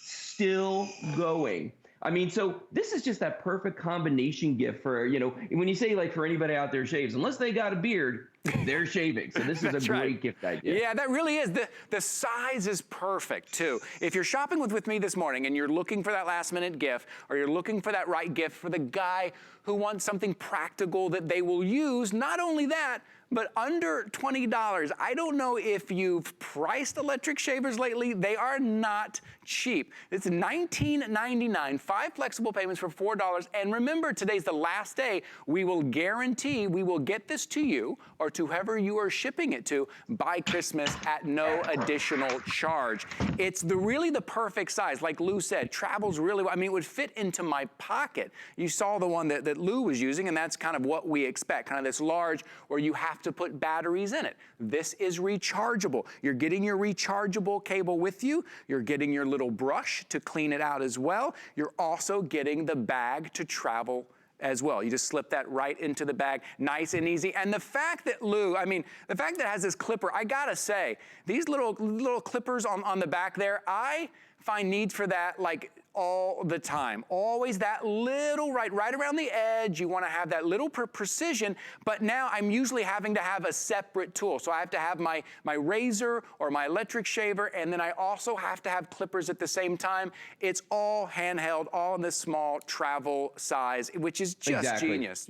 still going. I mean, so this is just that perfect combination gift for, when you say, like, for anybody out there shaves, unless they got a beard, they're shaving. So this is a great gift idea. Yeah, that really is. The size is perfect, too. If you're shopping with me this morning and you're looking for that last-minute gift, or you're looking for that right gift for the guy who wants something practical that they will use, not only that, but under $20. I don't know if you've priced electric shavers lately. They are not cheap. It's $19.99, 5 flexible payments for $4. And remember, today's the last day. We will guarantee we will get this to you or to whoever you are shipping it to by Christmas at no additional charge. It's really the perfect size. Like Lou said, travels really well. I mean, it would fit into my pocket. You saw the one that Lou was using, and that's kind of what we expect, kind of this large where you have to put batteries in it. This is rechargeable. You're getting your rechargeable cable with you. You're getting your little brush to clean it out as well. You're also getting the bag to travel as well. You just slip that right into the bag, nice and easy. And the fact that the fact that it has this clipper, I gotta say, these little clippers on the back there, I find need for that like all the time. Always that little right around the edge. You want to have that little precision, but now I'm usually having to have a separate tool. So I have to have my razor or my electric shaver, and then I also have to have clippers at the same time. It's all handheld, all in this small travel size, which is just genius,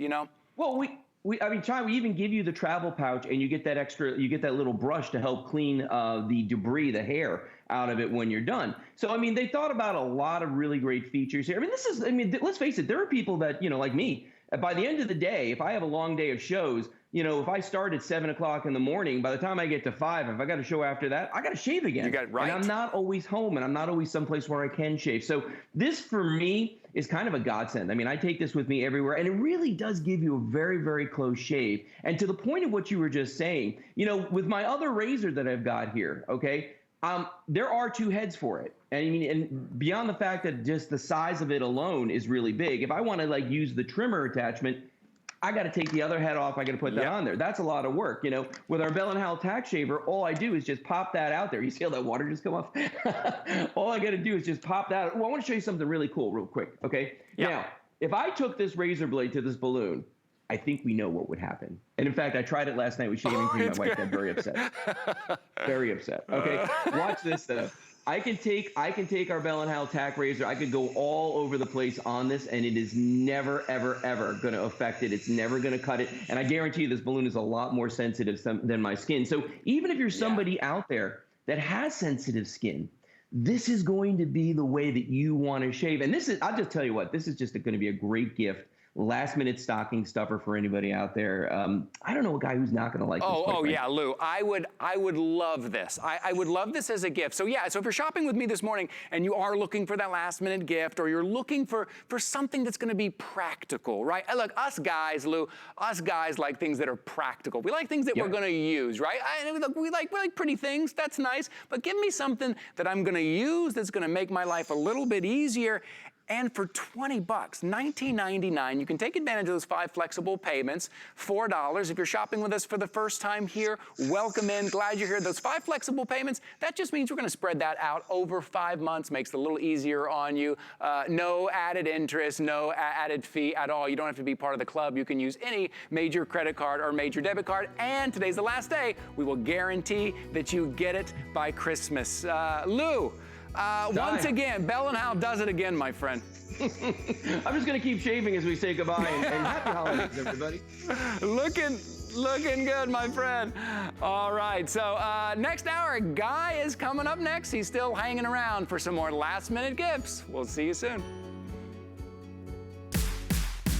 Well, Chai, we even give you the travel pouch, and you get that little brush to help clean the debris, the hair out of it when you're done. So, they thought about a lot of really great features here. Let's face it, there are people that, like me, by the end of the day, if I have a long day of shows, if I start at 7 o'clock in the morning, by the time I get to 5, if I got a show after that, I got to shave again. You got it right. And I'm not always home, and I'm not always someplace where I can shave. So this, for me, is kind of a godsend. I take this with me everywhere, and it really does give you a very, very close shave. And to the point of what you were just saying, with my other razor that I've got here, okay, there are 2 heads for it. And beyond the fact that just the size of it alone is really big, if I want to use the trimmer attachment, I got to take the other head off. I got to put that on there. That's a lot of work. With our Bell & Howell Tack shaver, all I do is just pop that out there. You see how that water just come off? All I got to do is just pop that. Well, I want to show you something really cool real quick. Okay. Yeah. Now, if I took this razor blade to this balloon, I think we know what would happen. And in fact, I tried it last night with shaving cream. My wife got very upset. Very upset. Okay. Watch this though. I can take our Bell & Howell Tack razor. I could go all over the place on this, and it is never, ever, ever going to affect it. It's never going to cut it. And I guarantee you this balloon is a lot more sensitive than my skin. So even if you're somebody out there that has sensitive skin, this is going to be the way that you want to shave. And I'll just tell you what, this is just going to be a great gift. Last-minute stocking stuffer for anybody out there. I don't know a guy who's not going to like this. Yeah, Lou. I would love this. I would love this as a gift. So if you're shopping with me this morning and you are looking for that last-minute gift, or you're looking for something that's going to be practical, right? Look, us guys like things that are practical. We like things that we're going to use, right? We like pretty things. That's nice. But give me something that I'm going to use that's going to make my life a little bit easier. And for $20, $19.99, you can take advantage of those 5 flexible payments, $4. If you're shopping with us for the first time here, welcome in. Glad you're here. Those 5 flexible payments, that just means we're going to spread that out over 5 months. Makes it a little easier on you. No added interest, no added fee at all. You don't have to be part of the club. You can use any major credit card or major debit card. And today's the last day. We will guarantee that you get it by Christmas. Lou. Once again, Bell & Howell does it again, my friend. I'm just going to keep shaving as we say goodbye, and happy holidays, everybody. Looking good, my friend. All right, so next hour, Guy is coming up next. He's still hanging around for some more last-minute gifts. We'll see you soon.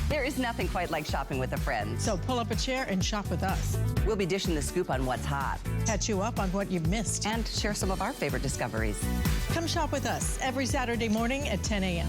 There is nothing quite like shopping with a friend. So pull up a chair and shop with us. We'll be dishing the scoop on what's hot. Catch you up on what you've missed. And share some of our favorite discoveries. Come shop with us every Saturday morning at 10 a.m.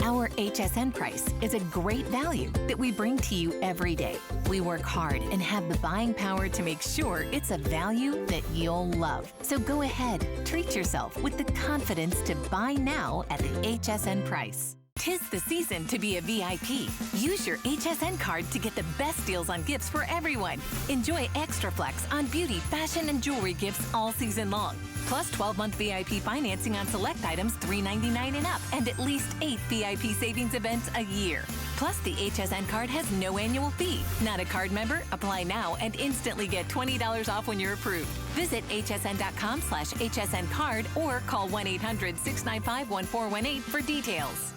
Our HSN price is a great value that we bring to you every day. We work hard and have the buying power to make sure it's a value that you'll love. So go ahead, treat yourself with the confidence to buy now at the HSN price. 'Tis the season to be a VIP. Use your HSN card to get the best deals on gifts for everyone. Enjoy extra flex on beauty, fashion, and jewelry gifts all season long. Plus 12-month VIP financing on select items $3.99 and up, and at least 8 VIP savings events a year. Plus, the HSN card has no annual fee. Not a card member? Apply now and instantly get $20 off when you're approved. Visit hsn.com/HSN card or call 1-800-695-1418 for details.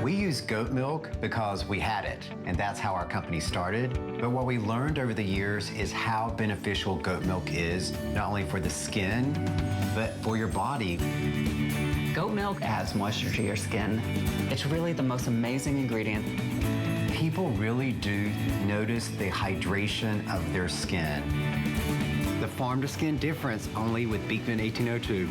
We use goat milk because we had it, and that's how our company started. But what we learned over the years is how beneficial goat milk is, not only for the skin, but for your body. Goat milk adds moisture to your skin. It's really the most amazing ingredient. People really do notice the hydration of their skin. The farm-to-skin difference only with Beekman 1802.